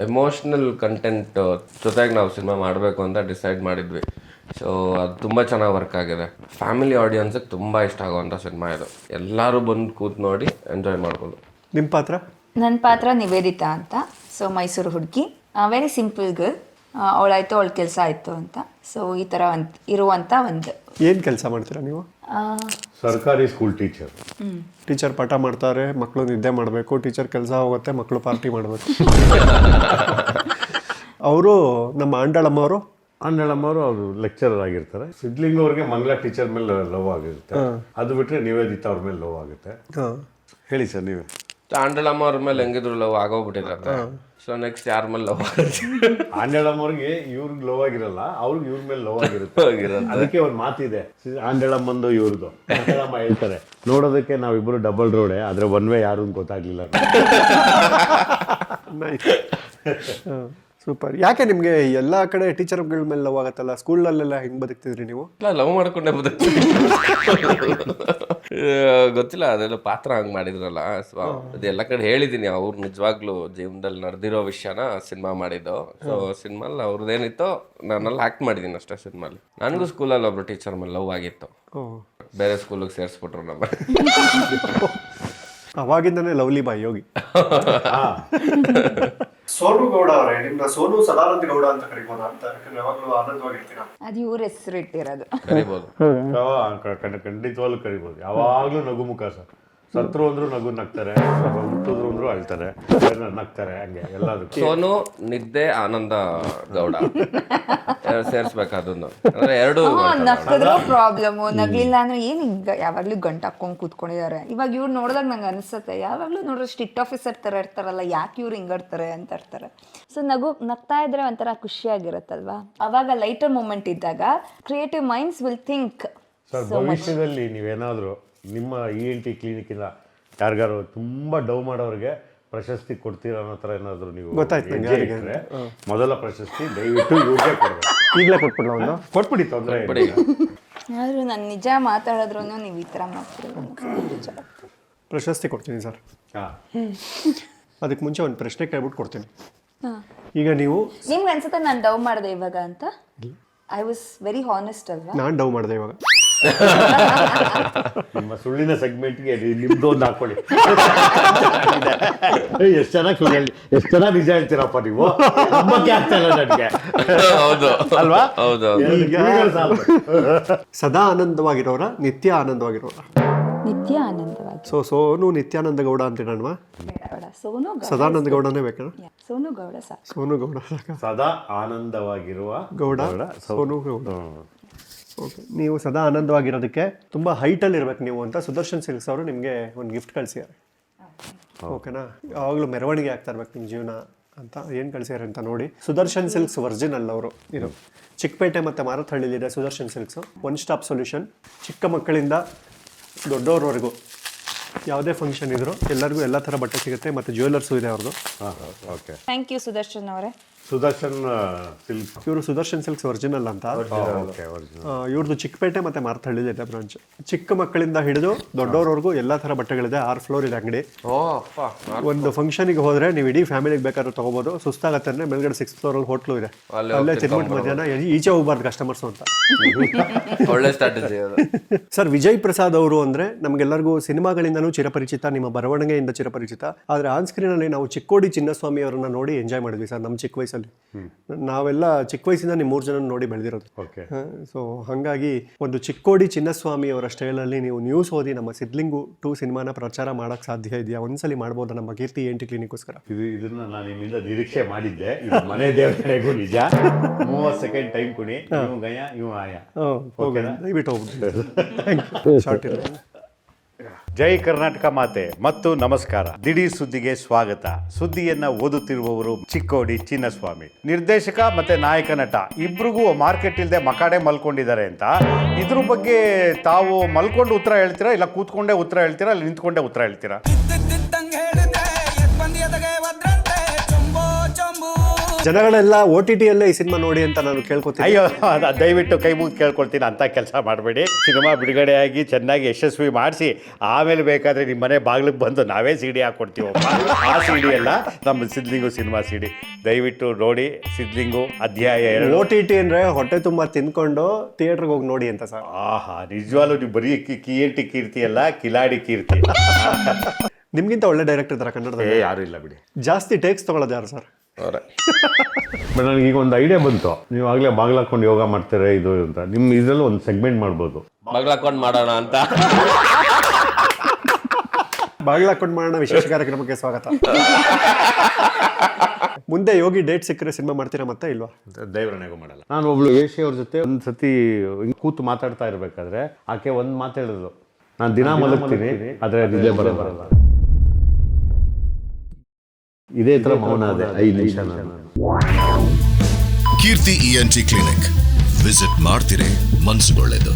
ಎಮೋಷ್ನಲ್ ಕಂಟೆಂಟ್ ಜೊತೆಗೆ ನಾವು ಸಿನಿಮಾ ಮಾಡಬೇಕು ಅಂತ ಡಿಸೈಡ್ ಮಾಡಿದ್ವಿ. ಸೊ ಅದು ತುಂಬ ಚೆನ್ನಾಗಿ ವರ್ಕ್ ಆಗಿದೆ. ಫ್ಯಾಮಿಲಿ ಆಡಿಯನ್ಸಿಗೆ ತುಂಬ ಇಷ್ಟ ಆಗೋವಂಥ ಸಿನಿಮಾ ಇದು. ಎಲ್ಲರೂ ಬಂದು ಕೂತು ನೋಡಿ ಎಂಜಾಯ್ ಮಾಡ್ಬೋದು. ನಿಮ್ಮ ಪಾತ್ರ? ನನ್ನ ಪಾತ್ರ ನಿವೇದಿತಾ ಅಂತ. ಸೊ ಮೈಸೂರು ಹುಡುಗಿ, ವೆರಿ ಸಿಂಪಲ್ ಗರ್ಲ್. ಅವಳಾಯ್ತು ಅವಳ ಕೆಲಸ ಆಯಿತು ಅಂತ. ಸೊ ಈ ಥರ ಇರುವಂಥ ಒಂದು. ಏನು ಕೆಲಸ ಮಾಡ್ತೀರಾ ನೀವು? ಸರ್ಕಾರಿ ಸ್ಕೂಲ್ ಟೀಚರ್. ಟೀಚರ್ ಪಾಠ ಮಾಡ್ತಾರೆ, ಮಕ್ಕಳು ನಿದ್ದೆ ಮಾಡಬೇಕು, ಟೀಚರ್ ಕೆಲಸ ಹೋಗುತ್ತೆ, ಮಕ್ಕಳು ಪಾರ್ಟಿ ಮಾಡಬೇಕು. ಅವರು ನಮ್ಮ ಆಂಡಳಮ್ಮವರು ಅವರು ಲೆಕ್ಚರರ್ ಆಗಿರ್ತಾರೆ. ಸಿದ್ಲಿಂಗ್ ಅವ್ರಿಗೆ ಮಂಗಳ ಟೀಚರ್ ಮೇಲೆ ಲವ್ ಆಗಿರುತ್ತೆ. ಅದು ಬಿಟ್ಟರೆ ನಿವೇದಿತಾ ಅವ್ರ ಮೇಲೆ ಲವ್ ಆಗುತ್ತೆ. ಹೇಳಿ ಸರ್ ನೀವೇ. ಆಂಡಳಮ್ಮ ಅವ್ರ ಮೇಲೆ ಹೆಂಗಿದ್ರು ಲವ್ ಆಗೋಗ್ಬಿಟ್ಟಿರುತ್ತೆ. ಸೊ ನೆಕ್ಸ್ಟ್ ಯಾರ ಮೇಲೆ ಲವ್ ಆಗುತ್ತೆ? ಆಂಡಳಮ್ಮವ್ರಿಗೆ ಇವ್ರಿಗೆ ಲವ್ ಆಗಿರಲ್ಲ, ಅವ್ರಿಗೆ ಇವ್ರ ಮೇಲೆ ಲವ್ ಆಗಿರುತ್ತೆ. ಅದಕ್ಕೆ ಒಂದು ಮಾತಿದೆ, ಆಂಡಳಮ್ಮಂದು ಇವ್ರದ್ದು. ಆಂಡಳಮ್ಮ ಹೇಳ್ತಾರೆ, ನೋಡೋದಕ್ಕೆ ನಾವಿಬ್ಬರು ಡಬಲ್ ರೋಡೆ, ಆದ್ರೆ ಒನ್ ವೇ ಯಾರು ಅಂತ ಗೊತ್ತಾಗ್ಲಿಲ್ಲ. ಸೂಪರ್. ಯಾಕೆ ನಿಮಗೆ ಎಲ್ಲ ಕಡೆ ಟೀಚರ್ಗಳ ಮೇಲೆ ಲವ್ ಆಗತ್ತಲ್ಲ, ಸ್ಕೂಲಲ್ಲೆಲ್ಲ ಹೆಂಗೆ ಬದುಕ್ತಿದ್ರಿ ನೀವು? ಲವ್ ಮಾಡ್ಕೊಂಡೆ ಬದುಕ್ತೀವಿ. ಗೊತ್ತಿಲ್ಲ, ಅದೆಲ್ಲ ಪಾತ್ರ ಹಂಗೆ ಮಾಡಿದ್ರಲ್ಲ. ಸೊ ಅದೆಲ್ಲ ಕಡೆ ಹೇಳಿದ್ದೀನಿ, ಅವ್ರು ನಿಜವಾಗ್ಲೂ ಜೀವನದಲ್ಲಿ ನಡೆದಿರೋ ವಿಷಯನ ಸಿನಿಮಾ ಮಾಡಿದ್ದು. ಸೊ ಸಿನಿಮಾಲಿ ಅವ್ರದ್ದೇನಿತ್ತು ನಾನಲ್ಲಿ ಆ್ಯಕ್ಟ್ ಮಾಡಿದ್ದೀನಿ ಅಷ್ಟೇ. ಸಿನಿಮಾಲಿ ನನಗೂ ಸ್ಕೂಲಲ್ಲಿ ಒಬ್ರು ಟೀಚರ್ ಮೇಲೆ ಲವ್ ಆಗಿತ್ತು. ಬೇರೆ ಸ್ಕೂಲಿಗೆ ಸೇರಿಸ್ಬಿಟ್ರು ನಮ್ಮ. ಅವಾಗಿಂದನೇ ಲವ್ಲಿ ಬಾಯ್ ಯೋಗಿ. ಸೋನು ಗೌಡ ಅವರೇ, ನಿಮ್ನ ಸೋನು ಸದಾನಂದ ಗೌಡ ಅಂತ ಕರಿಬೋದಾ ಅಂತ? ಯಾಕಂದ್ರೆ ಯಾವಾಗಲೂ ಆನಂದವಾಗಿರ್ತೀರಾ. ಅದು ಇವ್ರ ಹೆಸರು ಇಟ್ಟಿರೋದು. ಕರಿಬೋದು, ಖಂಡಿತವಾಗ್ಲೂ ಕರಿಬೋದು. ಯಾವಾಗ್ಲೂ ನಗುಮುಖ ಸರ್. ಸತ್ರು ಅಂದ್ರು ನಗು ನಗ್ತಾರೆ, ಹುಟ್ಟಿದ್ರು ಅಂದ್ರು ಅಳ್ತಾರೆ, ನಗ್ತಾರೆ, ಹಂಗೆ ಎಲ್ಲದಕ್ಕೂ. ಸೋನು, ನಿದ್ದೆ, ಆನಂದ ಗೌಡ ಸೇರಿಸ್ಬೇಕು ಅದನ್ನು. ಅಂದ್ರೆ ಎರಡು ನಕ್ಕಿದ್ರು ಪ್ರಾಬ್ಲಮ್, ನಗ್ಲಿಲ್ಲ ಅಂದ್ರೆ ಏನ್ ಈಗ ಯಾವಾಗ್ಲೂ ಗಂಟು ಹಾಕೊಂಡ್ ಕೂತ್ಕೊಂಡಿದ್ದಾರೆ. ಇವಾಗ ಇವ್ರು ನೋಡಿದಾಗ ನಂಗೆ ಅನ್ಸುತ್ತೆ, ಯಾವಾಗ್ಲೂ ನೋಡ್ರೆ ಸ್ಟ್ರಿಕ್ಟ್ ಆಫೀಸರ್ ತರ ಇರ್ತಾರಲ್ಲ, ಯಾಕೆ ಇವ್ರು ಹಿಂಗಾಡ್ತಾರೆ ಅಂತ ಇರ್ತಾರೆ. ಸೊ ನಗ್ತಾ ಇದ್ರೆ ಒಂಥರ ಖುಷಿಯಾಗಿರುತ್ತಲ್ವಾ. ಅವಾಗ ಲೈಟರ್ ಮೂಮೆಂಟ್ ಇದ್ದಾಗ creative minds will think. Sir, ಭವಿಷ್ಯದಲ್ಲಿ ನೀವೇನಾದರೂ ನಿಮ್ಮ ENT ಕ್ಲಿನಿಕ್ಕಿಂದ ಯಾರಿಗಾರು ತುಂಬ ಡವ್ ಮಾಡೋರಿಗೆ ಪ್ರಶಸ್ತಿ ಕೊಡ್ತೀರ ಅನ್ನೋ ಥರ ಏನಾದರೂ ನೀವು ಗೊತ್ತಾಯ್ತು ಇದ್ರೆ, ಮೊದಲ ಪ್ರಶಸ್ತಿ ದಯವಿಟ್ಟು ಇವ್ರಿಗೆ ಕೊಡಬೇಕು. ಈಗಲೇ ಕೊಟ್ಬಿಡಲ್ಲ ಒಂದು? ಕೊಟ್ಬಿಡಿ, ತೊಂದರೆ ಇಲ್ಲ. ಆದ್ರೂ ನಾನು ನಿಜ ಮಾತಾಡಿದ್ರು ನೀವು ಈ ಥರ ಮಾಡ್ತೀರಿ. ಪ್ರಶಸ್ತಿ ಕೊಡ್ತೀನಿ ಸರ್. ಅದಕ್ಕೆ ಮುಂಚೆ ಒಂದು ಪ್ರಶ್ನೆ ಕೇಳ್ಬಿಟ್ಟು ಕೊಡ್ತೀನಿ. ಈಗ ನೀವು ನಿಮ್ಗೆ ಅನ್ಸುತ್ತೆ ನಾನು ಡವ್ ಮಾಡಿದೆ ಇವಾಗ ಅಂತ? ಐ ವಾಸ್ ವೆರಿ ಹಾನೆಸ್ಟ್ ಅಲ್ವಾ? ನಾನು ಡವ್ ಮಾಡಿದೆ ಇವಾಗ. ನಿಮ್ಮ ಸುಳ್ಳಿನ ಸೆಗ್ಮೆಂಟ್ಗೆ ನಿಮ್ದು ಒಂದು ಹಾಕೊಳ್ಳಿ. ಎಷ್ಟು ಚೆನ್ನಾಗಿ ಸುಳ್ಳು ಹೇಳಿ, ಎಷ್ಟು ಚೆನ್ನಾಗಿ ನಿಜ ಹೇಳ್ತೀರಪ್ಪ ನೀವು. ನಂಬಕ್ಕೆ ಆಗ್ತಾ ಇಲ್ಲ ನನಗೆ. ಹೌದು ಅಲ್ವಾ? ಹೌದು. ಸದಾ ಆನಂದವಾಗಿರೋರ, ನಿತ್ಯ ಆನಂದವಾಗಿರೋರ? ನಿತ್ಯ ಆನಂದವಾಗಿ. ಸೋನು ನಿತ್ಯಾನಂದ ಗೌಡ ಅಂತೀನಲ್ವಾ? ಸೋನು ಸದಾನಂದ ಗೌಡನೇ ಬೇಕಣ್ಣ? ಸೋನು ಗೌಡ ಸಾಕು. ಸೋನು ಗೌಡ ಸದಾ ಆನಂದವಾಗಿರುವ ಗೌಡ, ಸೋನು ಗೌಡ. ಓಕೆ, ನೀವು ಸದಾ ಆನಂದವಾಗಿರೋದಕ್ಕೆ ತುಂಬ ಹೈಟಲ್ಲಿ ಇರ್ಬೇಕು ನೀವು ಅಂತ ಸುದರ್ಶನ್ ಸಿಲ್ಕ್ಸ್ ಅವರು ನಿಮಗೆ ಒಂದು ಗಿಫ್ಟ್ ಕಳಿಸಿದ್ದಾರೆ. ಓಕೆನಾ? ಯಾವಾಗಲೂ ಮೆರವಣಿಗೆ ಆಗ್ತಾ ಇರ್ಬೇಕು ನಿಮ್ಮ ಜೀವನ ಅಂತ ಏನು ಕಳಿಸ್ಯಾರ ಅಂತ ನೋಡಿ. ಸುದರ್ಶನ್ ಸಿಲ್ಕ್ಸ್ ಒರಿಜಿನಲ್ ಅವರು ಇದು ಚಿಕ್ಕಪೇಟೆ ಮತ್ತು ಮಾರತಹಳ್ಳಿಲಿದೆ Sudarshan silks. One stop solution. ಚಿಕ್ಕ ಮಕ್ಕಳಿಂದ ದೊಡ್ಡವ್ರವರೆಗೂ ಯಾವುದೇ ಫಂಕ್ಷನ್ ಇದ್ರು ಎಲ್ಲರಿಗೂ ಎಲ್ಲ ಥರ ಬಟ್ಟೆ ಸಿಗುತ್ತೆ. ಮತ್ತು ಜ್ಯುವೆಲ್ಲರ್ಸು ಇದೆ ಅವ್ರದ್ದು. ಓಕೆ, ಥ್ಯಾಂಕ್ ಯು ಸುದರ್ಶನ್ ಅವರೇ. ಸುದರ್ಶನ್ ಸಿಲ್ಕ್, ಇವರು ಸುದರ್ಶನ್ ಸಿಲ್ಕ್ಸ್ ಒರಿಜಿನಲ್ ಅಂತ. ಇವ್ರದ್ದು ಚಿಕ್ಕಪೇಟೆ ಮತ್ತು ಮಾರತಹಳ್ಳಿಲಿದೆ ಬ್ರಾಂಚ್. ಚಿಕ್ಕ ಮಕ್ಕಳಿಂದ ಹಿಡಿದು ದೊಡ್ಡವ್ರವರೆಗೂ ಎಲ್ಲ ಥರ ಬಟ್ಟೆಗಳಿದೆ. 6 ಫ್ಲೋರ್ ಇದೆ ಅಂಗಡಿ. ಒಂದು ಫಂಕ್ಷನಿಗೆ ಹೋದ್ರೆ ನೀವು ಇಡೀ ಫ್ಯಾಮಿಲಿಗೆ ಬೇಕಾದ್ರೂ ತಗೋಬಹುದು. ಸುಸ್ತಾಗತ್ತೆ ಅಂದ್ರೆ ಮೇಲ್ಗಡೆ 6th ಫ್ಲೋರಲ್ಲಿ ಹೋಟ್ಲು ಇದೆ, ಅಲ್ಲೇ ತಿನ್ಬಿಟ್ಟು ಮಧ್ಯಾಹ್ನ ಈಚೆ ಹೋಗ್ಬಾರ್ದು ಕಸ್ಟಮರ್ಸ್ ಅಂತ. ಒಳ್ಳೆ ಸ್ಟ್ರಾಟಜಿ ಅದು. ಸರ್, ವಿಜಯ್ ಪ್ರಸಾದ್ ಅವರು ಅಂದ್ರೆ ನಮ್ಗೆಲ್ಲರಿಗೂ ಸಿನಿಮಾಗಳಿಂದನೂ ಚಿರಪರಿಚಿತ, ನಿಮ್ಮ ಬರವಣಿಗೆಯಿಂದ ಚಿರಪರಿಚಿತ. ಆದ್ರೆ ಆನ್ ಸ್ಕ್ರೀನ್ ಅಲ್ಲಿ ನಾವು ಚಿಕ್ಕೋಡಿ ಚಿನ್ನಸ್ವಾಮಿ ಅವರನ್ನ ನೋಡಿ ಎಂಜಾಯ್ ಮಾಡಿದ್ವಿ ಸರ್. ನಮ್ಮ ಚಿಕ್ಕ ವಯಸ್ಸಲ್ಲಿ ನಾವೆಲ್ಲ ಚಿಕ್ಕ ವಯಸ್ಸಿಂದ ನೀವು 3 ಜನ ನೋಡಿ ಬೆಳೆದಿರೋದು. ಸೊ ಹಾಗಾಗಿ ಒಂದು ಚಿಕ್ಕೋಡಿ ಚಿನ್ನಸ್ವಾಮಿ ಅವರ ಸ್ಟೈಲಲ್ಲಿ ನೀವು ನ್ಯೂಸ್ ಓದಿ ನಮ್ಮ ಸಿದ್ಲಿಂಗು 2 ಸಿನಿಮಾನ ಪ್ರಚಾರ ಮಾಡಕ್ ಸಾಧ್ಯ ಇದೆಯಾ? ಒಂದ್ಸಲಿ ಮಾಡ್ಬೋದಾ ನಮ್ಮ ಕೀರ್ತಿ ENT ಕ್ಲಿನಿಕ್ಗೋಸ್ಕರ? ಇದನ್ನ ನಾನು ನಿಮ್ಮಿಂದ ನಿರೀಕ್ಷೆ ಮಾಡಿದ್ದೆ. ಇದು ಮನೆ ದೇವರ ಕಡೆಗೂ ನಿಜ. 30 ಸೆಕೆಂಡ್ ಟೈಮ್ ಕೊಡಿ. ಇವು ಗಯ, ಇವು ಆಯ. ದಯವಿಟ್ಟು ಹೋಗ್ಬಿಟ್ಟು ಶಾರ್ಟ್ ಇರೋದು. ಜೈ ಕರ್ನಾಟಕ ಮಾತೆ ಮತ್ತು ನಮಸ್ಕಾರ. ದಿಢೀರ್ ಸುದ್ದಿಗೆ ಸ್ವಾಗತ. ಸುದ್ದಿಯನ್ನ ಓದುತ್ತಿರುವವರು ಚಿಕ್ಕೋಡಿ ಚಿನ್ನಸ್ವಾಮಿ. ನಿರ್ದೇಶಕ ಮತ್ತೆ ನಾಯಕ ನಟ ಇಬ್ರಿಗೂ ಮಾರ್ಕೆಟ್ ಇಲ್ಲದೆ ಮಕಾಡೆ ಮಲ್ಕೊಂಡಿದ್ದಾರೆ ಅಂತ. ಇದ್ರ ಬಗ್ಗೆ ತಾವು ಮಲ್ಕೊಂಡು ಉತ್ತರ ಹೇಳ್ತೀರಾ, ಇಲ್ಲ ಕೂತ್ಕೊಂಡೇ ಉತ್ತರ ಹೇಳ್ತೀರಾ, ಇಲ್ಲ ನಿಂತ್ಕೊಂಡೇ ಉತ್ತರ ಹೇಳ್ತೀರಾ? ಜನಗಳೆಲ್ಲ OTT ಅಲ್ಲೇ ಈ ಸಿನಿಮಾ ನೋಡಿ ಅಂತ ನಾನು ಕೇಳ್ಕೊತೀನಿ. ಅಯ್ಯೋ ದಯವಿಟ್ಟು ಕೈ ಮುಗಿದು ಕೇಳ್ಕೊಳ್ತೀನಿ, ಅಂಥ ಕೆಲಸ ಮಾಡಬೇಡಿ. ಸಿನಿಮಾ ಬಿಡುಗಡೆಯಾಗಿ ಚೆನ್ನಾಗಿ ಯಶಸ್ವಿ ಮಾಡಿಸಿ ಆಮೇಲೆ ಬೇಕಾದರೆ ನಿಮ್ಮ ಮನೆ ಬಾಗಿಲಿಗೆ ಬಂದು ನಾವೇ CD ಹಾಕ್ಕೊಡ್ತೀವಪ್ಪ. ಆ CD ಅಲ್ಲ, ನಮ್ಮ ಸಿದ್ಲಿಂಗು ಸಿನಿಮಾ CD. ದಯವಿಟ್ಟು ನೋಡಿ ಸಿದ್ಲಿಂಗು ಅಧ್ಯಾಯ 2. OTT ಅಂದ್ರೆ ಹೊಟ್ಟೆ ತುಂಬ ತಿನ್ಕೊಂಡು ಥಿಯೇಟ್ರಿಗೆ ಹೋಗಿ ನೋಡಿ ಅಂತ ಸರ್. ಆಹಾ, ನಿಜವಾಗ್ಲೂ ನೀವು ಬರೀ ಕಿಯೇಟಿ ಕೀರ್ತಿ ಅಲ್ಲ, ಕಿಲಾಡಿ ಕೀರ್ತಿ. ನಿಮ್ಗಿಂತ ಒಳ್ಳೆ ಡೈರೆಕ್ಟರ್ ಇದ್ದಾರೆ ಕನ್ನಡದಲ್ಲಿ. ಯಾರು ಇಲ್ಲ ಬಿಡಿ. ಜಾಸ್ತಿ ಟೇಕ್ಸ್ ತಗೊಳ್ಳೋದು ಯಾರು ಸರ್? ಬಟ್ ನನಗೆ ಈಗ ಒಂದು ಐಡಿಯಾ ಬಂತು. ನೀವು ಆಗಲೇ ಬಾಗಿಲು ಹಾಕೊಂಡು ಯೋಗ ಮಾಡ್ತಾರೆ ಇದು ಅಂತ, ನಿಮ್ಮ ಇದರಲ್ಲಿ ಒಂದು ಸೆಗ್ಮೆಂಟ್ ಮಾಡ್ಬೋದು. ಬಾಗ್ಲು ಹಾಕೊಂಡು ಮಾಡೋಣ ಅಂತ. ಬಾಗಿಲು ಹಾಕೊಂಡು ಮಾಡೋಣ ವಿಶೇಷ ಕಾರ್ಯಕ್ರಮಕ್ಕೆ ಸ್ವಾಗತ. ಮುಂದೆ ಯೋಗಿ ಡೇಟ್ ಸಿಕ್ಕರೆ ಸಿನಿಮಾ ಮಾಡ್ತೀರಾ ಮತ್ತೆ ಇಲ್ವಾ? ದೇವರಣೆಗೂ ಮಾಡಲ್ಲ. ನಾನು ಒಬ್ಳು ವೇಶ್ಯ ಅವ್ರ ಜೊತೆ ಒಂದು ಸತಿ ಹಿಂಗೆ ಕೂತು ಮಾತಾಡ್ತಾ ಇರಬೇಕಾದ್ರೆ ಆಕೆ ಒಂದು ಮಾತು ಹೇಳಿದ್ರು, ನಾನು ದಿನ ಮಲಗ್ತೀನಿ ಆದರೆ ನಿದ್ದೆ ಬರಲ್ಲ. ಇದೇ ಥರ ಮೌನ ಅದೇ 5 ನಿಮಿಷ. ಕೀರ್ತಿ ENT ಕ್ಲಿನಿಕ್ ವಿಸಿಟ್ ಮಾಡ್ತೀರಿ, ಮನ್ಸುಗೊಳ್ಳೆದು.